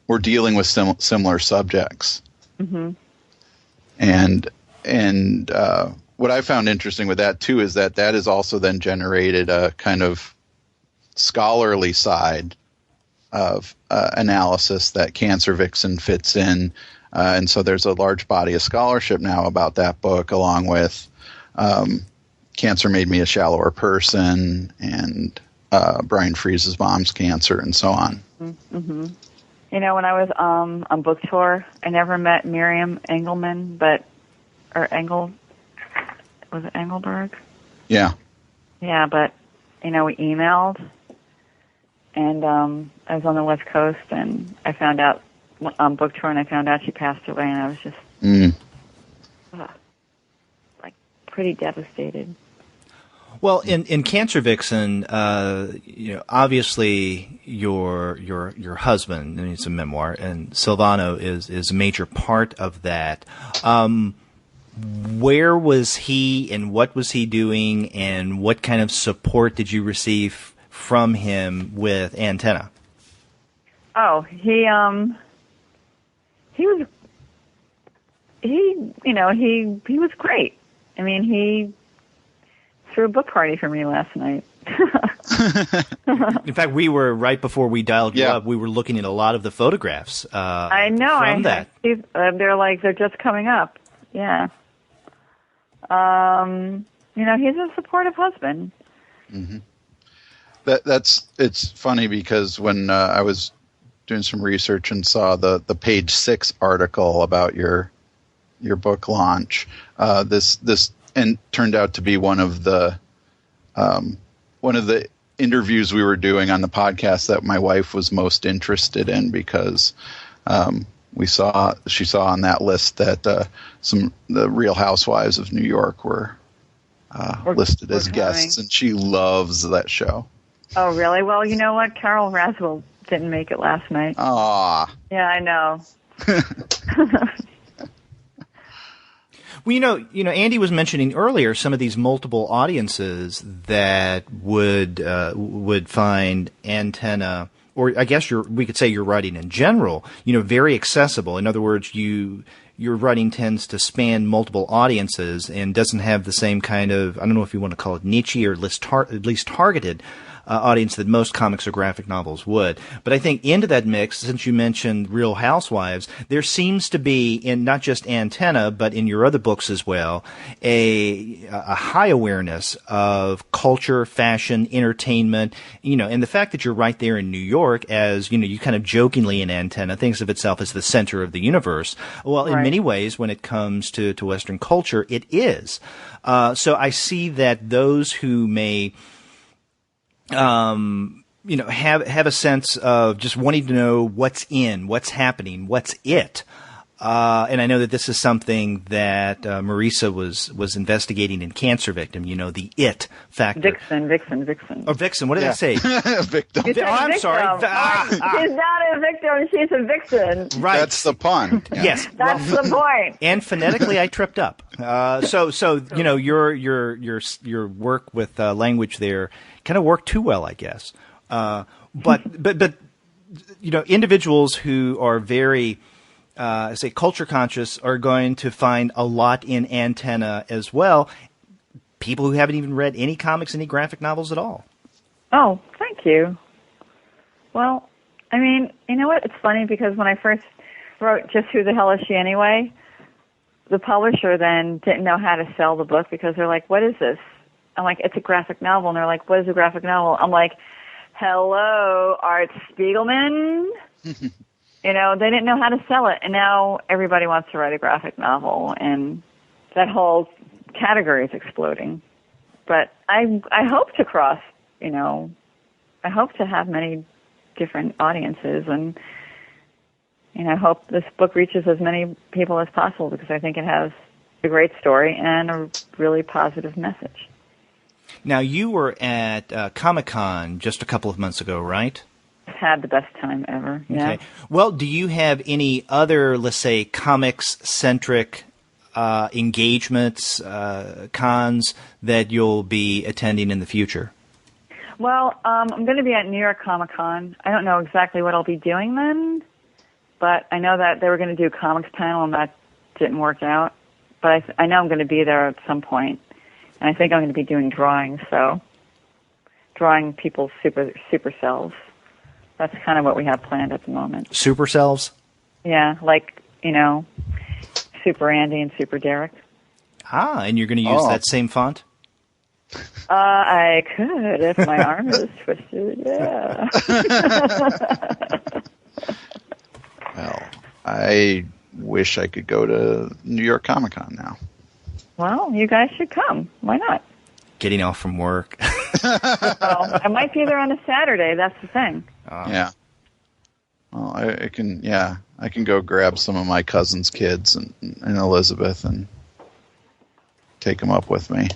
[SPEAKER 1] were dealing with similar subjects. Mm-hmm. And what I found interesting with that too is that has also then generated a kind of scholarly side of analysis that Cancer Vixen fits in. And so there's a large body of scholarship now about that book, along with Cancer Made Me a Shallower Person and Brian Freese's Mom's Cancer and so on.
[SPEAKER 3] Mm-hmm. When I was on book tour, I never met Miriam Engelman, was it Engelberg?
[SPEAKER 1] Yeah.
[SPEAKER 3] Yeah, but, we emailed, and I was on the West Coast, and I found out on book tour, and I found out she passed away, and I was just pretty devastated.
[SPEAKER 2] Well, in Cancer Vixen, obviously your husband, and it's a memoir, and Silvano is a major part of that. Where was he, and what was he doing, and what kind of support did you receive from him with Antenna?
[SPEAKER 3] Oh, he was great. I mean, he threw a book party for me last night.
[SPEAKER 2] In fact, we were, right before we dialed you up, we were looking at a lot of the photographs.
[SPEAKER 3] I know.
[SPEAKER 2] From that.
[SPEAKER 3] They're just coming up. Yeah. He's a supportive husband.
[SPEAKER 1] Mm-hmm. It's funny because when I was doing some research and saw the page 6 article about your book launch, this and turned out to be one of the interviews we were doing on the podcast that my wife was most interested in, because she saw on that list that the Real Housewives of New York were listed as guests, and she loves that show.
[SPEAKER 3] Oh, really? Well, you know what? Carol Raswell didn't make it last night.
[SPEAKER 1] Ah.
[SPEAKER 3] Yeah, I know.
[SPEAKER 2] Well, Andy was mentioning earlier some of these multiple audiences that would find Antenna, or I guess we could say your writing in general, very accessible. In other words, your writing tends to span multiple audiences and doesn't have the same kind of, I don't know if you want to call it niche or at least targeted audience that most comics or graphic novels would. But I think into that mix, since you mentioned Real Housewives, there seems to be, in not just Antenna, but in your other books as well, a high awareness of culture, fashion, entertainment, and the fact that you're right there in New York, as, you kind of jokingly in Antenna thinks of itself as the center of the universe. Well, in many ways, when it comes to Western culture, it is. So I see that those who may have a sense of just wanting to know what's happening, what's it. And I know that this is something that Marisa was investigating in Cancer Victim, the it factor.
[SPEAKER 3] Vixen.
[SPEAKER 2] Oh, Vixen. What did I say?
[SPEAKER 1] Victim.
[SPEAKER 3] You said
[SPEAKER 2] I'm
[SPEAKER 3] victim.
[SPEAKER 2] sorry.
[SPEAKER 3] She's not a victim. She's a vixen.
[SPEAKER 2] Right.
[SPEAKER 1] That's the pun. Yeah.
[SPEAKER 2] Yes.
[SPEAKER 3] That's the point.
[SPEAKER 2] And phonetically, I tripped up. So your work with language there kind of worked too well, I guess. But individuals who are very say culture conscious are going to find a lot in Antenna as well. People who haven't even read any comics, any graphic novels at all.
[SPEAKER 3] Oh, thank you. Well, I mean, you know what? It's funny because when I first wrote Just Who the Hell Is She Anyway, the publisher then didn't know how to sell the book because they're like, what is this? I'm like, it's a graphic novel. And they're like, what is a graphic novel? I'm like, hello, Art Spiegelman. They didn't know how to sell it. And now everybody wants to write a graphic novel. And that whole category is exploding. But I hope to cross, I hope to have many different audiences. And, I hope this book reaches as many people as possible because I think it has a great story and a really positive message.
[SPEAKER 2] Now, you were at Comic-Con just a couple of months ago, right?
[SPEAKER 3] Had the best time ever. Yeah.
[SPEAKER 2] Okay. Well, do you have any other, let's say, comics-centric engagements, cons that you'll be attending in the future?
[SPEAKER 3] Well, I'm going to be at New York Comic Con. I don't know exactly what I'll be doing then, but I know that they were going to do a comics panel and that didn't work out. But I know I'm going to be there at some point, and I think I'm going to be doing drawings. So, drawing people's super selves. That's kind of what we have planned at the moment.
[SPEAKER 2] Super selves?
[SPEAKER 3] Yeah, like, Super Andy and Super Derek.
[SPEAKER 2] Ah, and you're going to use that same font?
[SPEAKER 3] I could if my arm is twisted, yeah.
[SPEAKER 1] Well, I wish I could go to New York Comic Con now.
[SPEAKER 3] Well, you guys should come. Why not?
[SPEAKER 2] Getting off from work.
[SPEAKER 3] Well, I might be there on a Saturday. That's the thing.
[SPEAKER 1] Yeah. Well, I can go grab some of my cousin's kids and Elizabeth and take them up with me.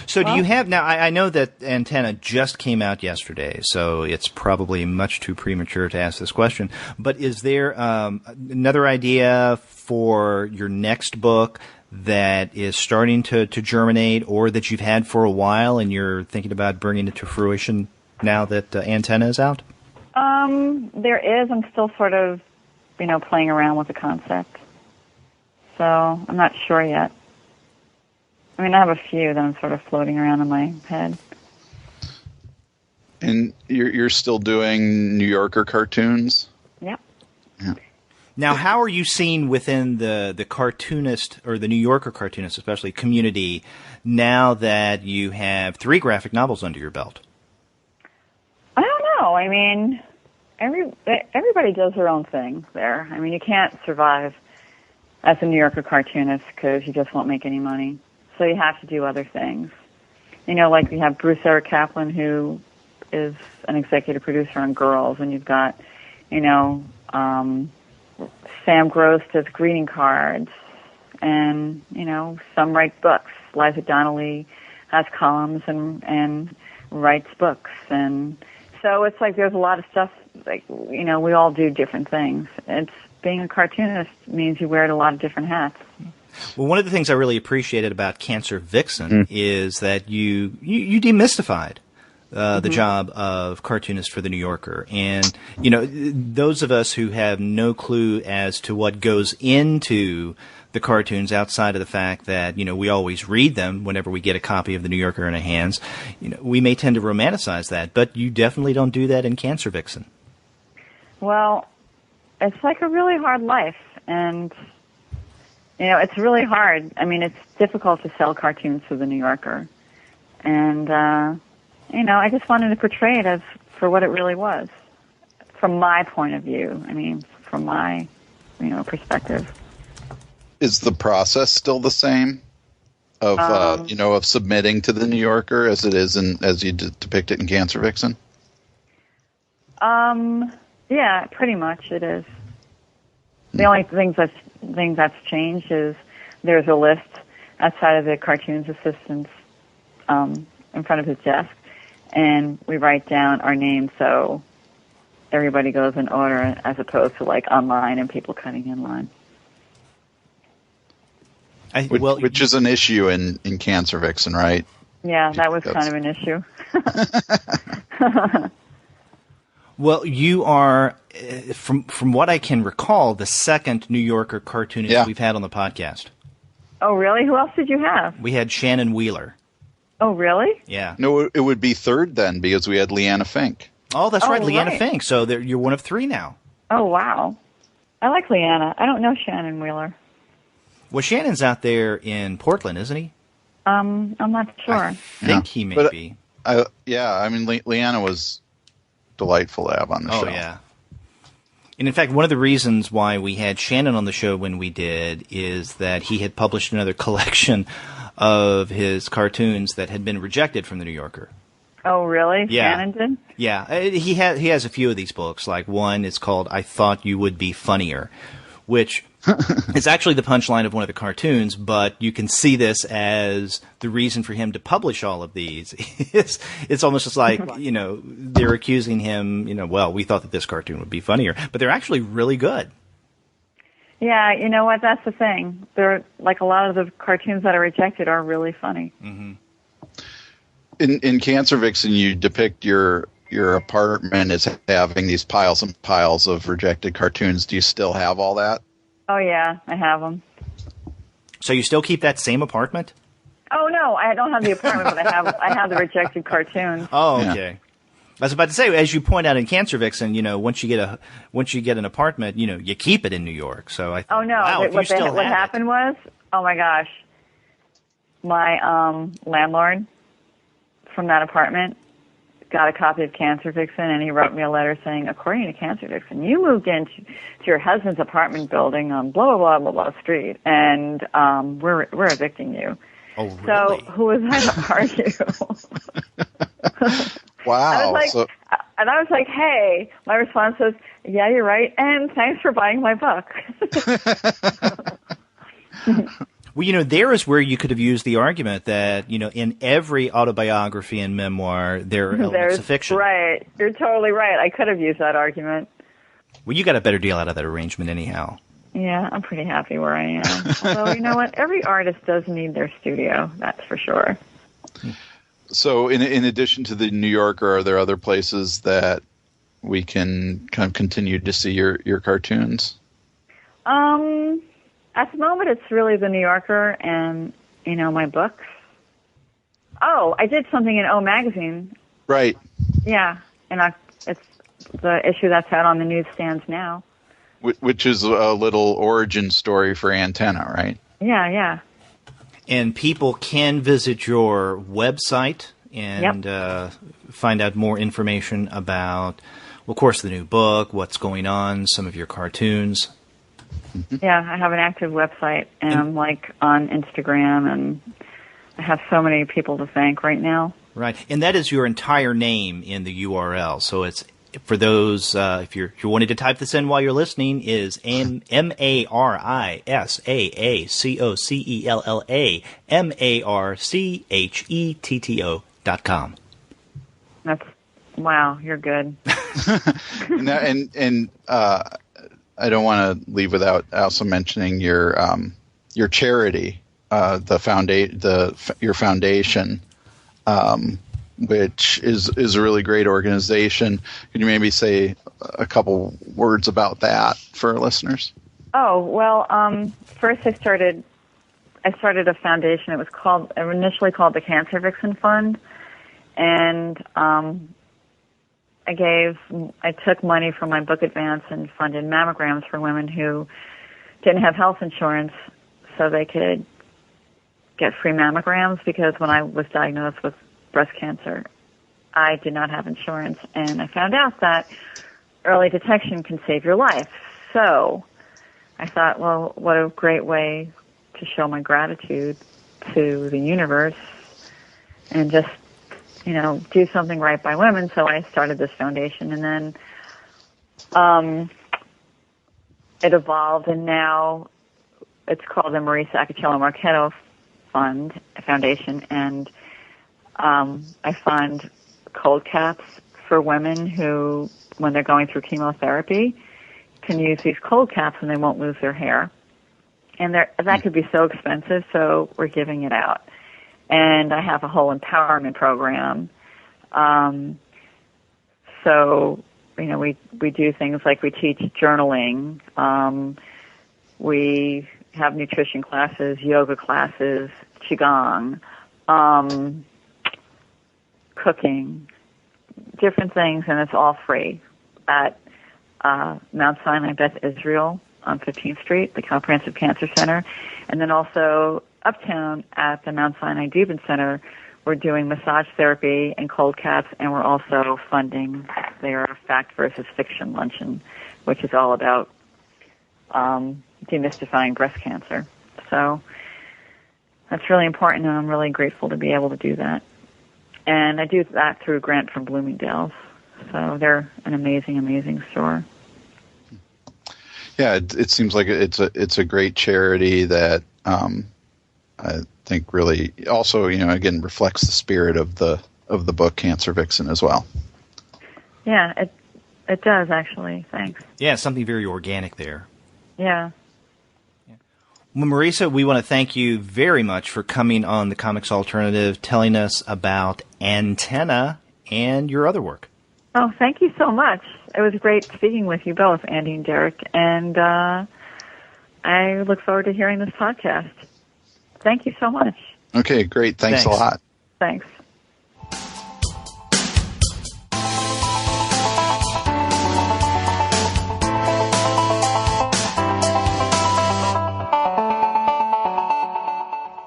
[SPEAKER 2] So do you have, now I know that Antenna just came out yesterday, so it's probably much too premature to ask this question, but is there another idea for your next book that is starting to germinate or that you've had for a while and you're thinking about bringing it to fruition now that Antenna is out?
[SPEAKER 3] There is. I'm still sort of, playing around with the concept. So I'm not sure yet. I mean, I have a few that I'm sort of floating around in my head.
[SPEAKER 1] And you're still doing New Yorker cartoons?
[SPEAKER 3] Yep.
[SPEAKER 1] Yeah.
[SPEAKER 2] Now, how are you seen within the cartoonist, or the New Yorker cartoonist especially, community, now that you have 3 graphic novels under your belt?
[SPEAKER 3] I don't know. I mean, everybody does their own thing there. I mean, you can't survive as a New Yorker cartoonist because you just won't make any money. So you have to do other things. Like we have Bruce Eric Kaplan, who is an executive producer on Girls, and you've got, Sam Gross does greeting cards, and, some write books. Liza Donnelly has columns and writes books, and so it's like there's a lot of stuff. Like, you know, we all do different things. It's being a cartoonist means you wear a lot of different hats.
[SPEAKER 2] Well, one of the things I really appreciated about Cancer Vixen is that you demystified the job of cartoonist for the New Yorker. And, you know, those of us who have no clue as to what goes into the cartoons outside of the fact that, you know, we always read them whenever we get a copy of the New Yorker in our hands, you know, we may tend to romanticize that, but you definitely don't do that in Cancer Vixen.
[SPEAKER 3] Well, it's like a really hard life, and, you know, it's really hard. I mean, it's difficult to sell cartoons for the New Yorker. And, you know, I just wanted to portray it as for what it really was, from my point of view. I mean, from my, you know, perspective.
[SPEAKER 1] Is the process still the same of, you know, of submitting to the New Yorker as it is as you depict it in Cancer Vixen?
[SPEAKER 3] Yeah, pretty much it is. The only thing that's changed is there's a list outside of the cartoon's assistant's in front of his desk, and we write down our names so everybody goes in order as opposed to like online and people cutting in line.
[SPEAKER 1] Which is an issue in Cancer Vixen, right?
[SPEAKER 3] Yeah, that was kind of an issue.
[SPEAKER 2] Well, you are, from what I can recall, the second New Yorker cartoonist we've had on the podcast.
[SPEAKER 3] Oh, really? Who else did you have?
[SPEAKER 2] We had Shannon Wheeler.
[SPEAKER 3] Oh, really?
[SPEAKER 2] Yeah.
[SPEAKER 1] No, it would be third then because we had Leanna Fink.
[SPEAKER 2] Oh, that's right, Leanna Fink. So you're one of three now.
[SPEAKER 3] Oh, wow. I like Leanna. I don't know Shannon Wheeler.
[SPEAKER 2] Well, Shannon's out there in Portland, isn't he?
[SPEAKER 3] I'm not sure.
[SPEAKER 2] I think he may be.
[SPEAKER 1] I mean, Leanna was delightful to have on the show.
[SPEAKER 2] Oh, yeah. And in fact, one of the reasons why we had Shannon on the show when we did is that he had published another collection of his cartoons that had been rejected from the New Yorker.
[SPEAKER 3] Oh, really?
[SPEAKER 2] Yeah.
[SPEAKER 3] Shannon did?
[SPEAKER 2] Yeah. He has a few of these books. Like one is called I Thought You Would Be Funnier, which is actually the punchline of one of the cartoons, but you can see this as the reason for him to publish all of these. It's almost just like, you know, they're accusing him, you know, well, we thought that this cartoon would be funnier, but they're actually really good.
[SPEAKER 3] Yeah, you know what? That's the thing. They're like a lot of the cartoons that are rejected are really funny.
[SPEAKER 2] Mm-hmm.
[SPEAKER 1] In Cancer Vixen, you depict your apartment as having these piles and piles of rejected cartoons. Do you still have all that?
[SPEAKER 3] Oh, yeah, I have them.
[SPEAKER 2] So you still keep that same apartment?
[SPEAKER 3] Oh, no, I don't have the apartment, but I have the rejected cartoons.
[SPEAKER 2] Oh, okay. Yeah. I was about to say, as you point out in Cancer Vixen, you know, once you get an apartment, you know, you keep it in New York. So I thought,
[SPEAKER 3] oh no,
[SPEAKER 2] wow,
[SPEAKER 3] what happened was, oh my gosh, my landlord from that apartment got a copy of Cancer Vixen, and he wrote me a letter saying, according to Cancer Vixen, you moved into your husband's apartment building on blah, blah, blah, blah, blah street, and we're evicting you.
[SPEAKER 2] Oh, really?
[SPEAKER 3] So who was I to argue?
[SPEAKER 1] Wow.
[SPEAKER 3] And I was like, hey, my response was, yeah, you're right, and thanks for buying my book.
[SPEAKER 2] Well, you know, there is where you could have used the argument that, you know, in every autobiography and memoir, there are elements of fiction.
[SPEAKER 3] Right. You're totally right. I could have used that argument.
[SPEAKER 2] Well, you got a better deal out of that arrangement anyhow.
[SPEAKER 3] Yeah, I'm pretty happy where I am. Although, you know what? Every artist does need their studio, that's for sure.
[SPEAKER 1] So in addition to the New Yorker, are there other places that we can kind of continue to see your cartoons?
[SPEAKER 3] At the moment, it's really the New Yorker and, you know, my books. Oh, I did something in O Magazine.
[SPEAKER 1] Right.
[SPEAKER 3] Yeah, and it's the issue that's out on the newsstands now.
[SPEAKER 1] Which is a little origin story for Tenna, right?
[SPEAKER 3] Yeah, yeah.
[SPEAKER 2] And people can visit your website and find out more information about, well, of course, the new book, what's going on, some of your cartoons.
[SPEAKER 3] Yeah, I have an active website, and I'm like on Instagram, and I have so many people to thank right now.
[SPEAKER 2] Right, and that is your entire name in the URL, so it's for those, if you're wanting to type this in while you're listening, is MARISAACOCELLA MARCHETTO.com.
[SPEAKER 3] That's wow. You're good.
[SPEAKER 1] and I don't want to leave without also mentioning your charity, your foundation, which is a really great organization. Can you maybe say a couple words about that for our listeners?
[SPEAKER 3] Oh well, first I started a foundation. It was initially called the Cancer Vixen Fund, and I took money from my book advance and funded mammograms for women who didn't have health insurance so they could get free mammograms, because when I was diagnosed with breast cancer, I did not have insurance, and I found out that early detection can save your life. So I thought, well, what a great way to show my gratitude to the universe and just do something right by women. So I started this foundation, and then it evolved, and now it's called the Marisa Acocella Marchetto Foundation, and I fund cold caps for women who, when they're going through chemotherapy, can use these cold caps and they won't lose their hair. And that could be so expensive, so we're giving it out. And I have a whole empowerment program. So, we do things like we teach journaling. We have nutrition classes, yoga classes, qigong, cooking, different things, and it's all free at Mount Sinai Beth Israel on 15th Street, the Comprehensive Cancer Center, and then also uptown at the Mount Sinai Dubin Center. We're doing massage therapy and cold caps, and we're also funding their fact versus fiction luncheon, which is all about demystifying breast cancer. So that's really important, and I'm really grateful to be able to do that. And I do that through a grant from Bloomingdale's. So they're an amazing, amazing store.
[SPEAKER 1] Yeah, it seems like it's a great charity that I think really also again reflects the spirit of the book Cancer Vixen as well.
[SPEAKER 3] Yeah, it does actually. Thanks.
[SPEAKER 2] Yeah, something very organic there.
[SPEAKER 3] Yeah.
[SPEAKER 2] Well, Marisa, we want to thank you very much for coming on the Comics Alternative, telling us about Tenna and your other work.
[SPEAKER 3] Oh, thank you so much. It was great speaking with you both, Andy and Derek, and I look forward to hearing this podcast. Thank you so much.
[SPEAKER 1] Okay, great. Thanks a lot.
[SPEAKER 3] Thanks.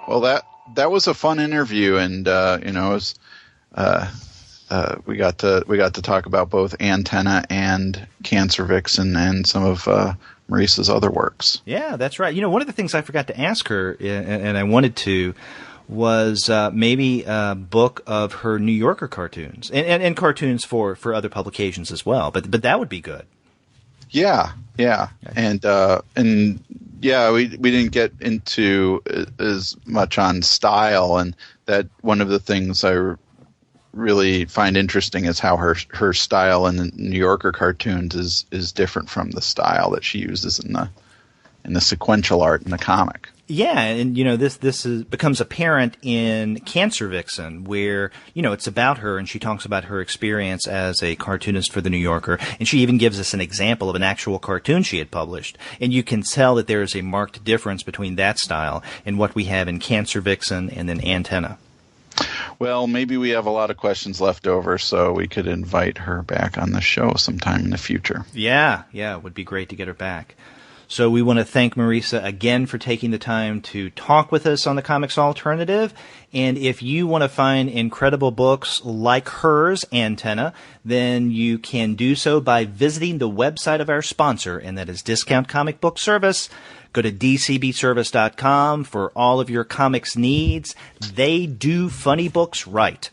[SPEAKER 1] Well, that was a fun interview, and it was we got to talk about both Tenna and Cancer Vixen and some of Marisa's other works.
[SPEAKER 2] Yeah, that's right. One of the things I forgot to ask her, and I wanted to, was maybe a book of her New Yorker cartoons and cartoons for other publications as well. But that would be good. Yeah.
[SPEAKER 1] And yeah, we didn't get into as much on style, and that one of the things I really find interesting is how her style in the New Yorker cartoons is different from the style that she uses in the sequential art in the comic.
[SPEAKER 2] Yeah, and this becomes apparent in Cancer Vixen, where it's about her, and she talks about her experience as a cartoonist for the New Yorker, and she even gives us an example of an actual cartoon she had published, and you can tell that there is a marked difference between that style and what we have in Cancer Vixen and then Tenna.
[SPEAKER 1] Well, maybe we have a lot of questions left over, so we could invite her back on the show sometime in the future.
[SPEAKER 2] Yeah, it would be great to get her back. So we want to thank Marisa again for taking the time to talk with us on the Comics Alternative. And if you want to find incredible books like hers, Tenna, then you can do so by visiting the website of our sponsor, and that is Discount Comic Book Service. Go to dcbservice.com for all of your comics needs. They do funny books right.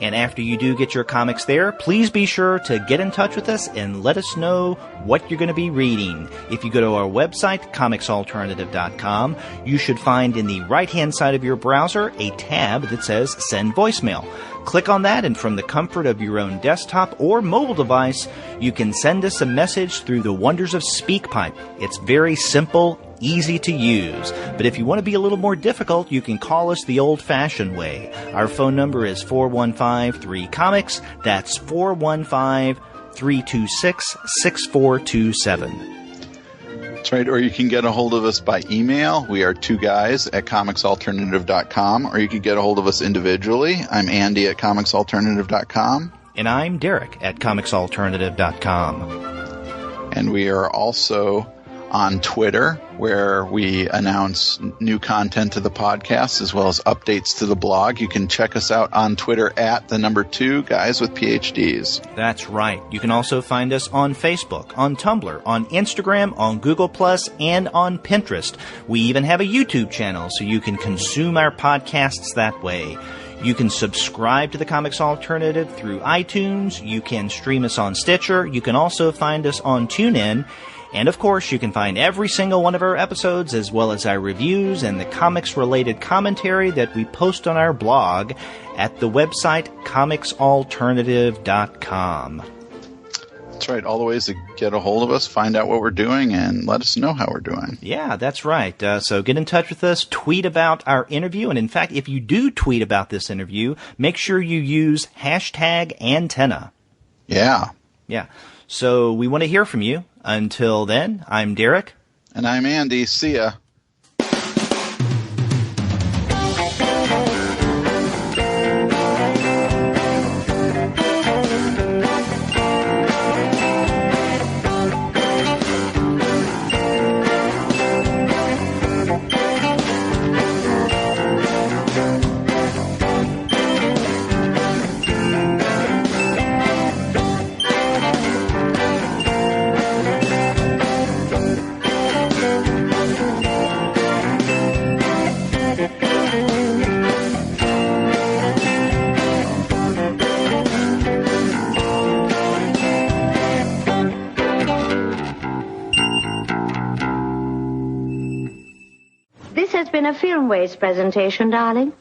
[SPEAKER 2] And after you do get your comics there, please be sure to get in touch with us and let us know what you're going to be reading. If you go to our website, comicsalternative.com, you should find in the right-hand side of your browser a tab that says Send Voicemail. Click on that, and from the comfort of your own desktop or mobile device, you can send us a message through the wonders of SpeakPipe. It's very simple, easy to use. But if you want to be a little more difficult, you can call us the old-fashioned way. Our phone number is 415-3-COMICS. That's 415-326-6427.
[SPEAKER 1] That's right, or you can get a hold of us by email. We are 2guys@comicsalternative.com, or you can get a hold of us individually. I'm Andy at comicsalternative.com.
[SPEAKER 2] And I'm Derek at comicsalternative.com.
[SPEAKER 1] And we are also on Twitter, where we announce new content to the podcast as well as updates to the blog. You can check us out on Twitter at the number 2 guys with PhDs.
[SPEAKER 2] That's right. You can also find us on Facebook, on Tumblr, on Instagram, on Google+, and on Pinterest. We even have a YouTube channel, so you can consume our podcasts that way. You can subscribe to the Comics Alternative through iTunes. You can stream us on Stitcher. You can also find us on TuneIn. And, of course, you can find every single one of our episodes, as well as our reviews and the comics-related commentary that we post on our blog at the website comicsalternative.com.
[SPEAKER 1] That's right. All the ways to get a hold of us, find out what we're doing, and let us know how we're doing.
[SPEAKER 2] Yeah, that's right. So get in touch with us, tweet about our interview, and, in fact, if you do tweet about this interview, make sure you use hashtag #Tenna.
[SPEAKER 1] Yeah.
[SPEAKER 2] Yeah. So we want to hear from you. Until then, I'm Derek.
[SPEAKER 1] And I'm Andy. See ya.
[SPEAKER 4] This has been a Film Waste presentation, darling.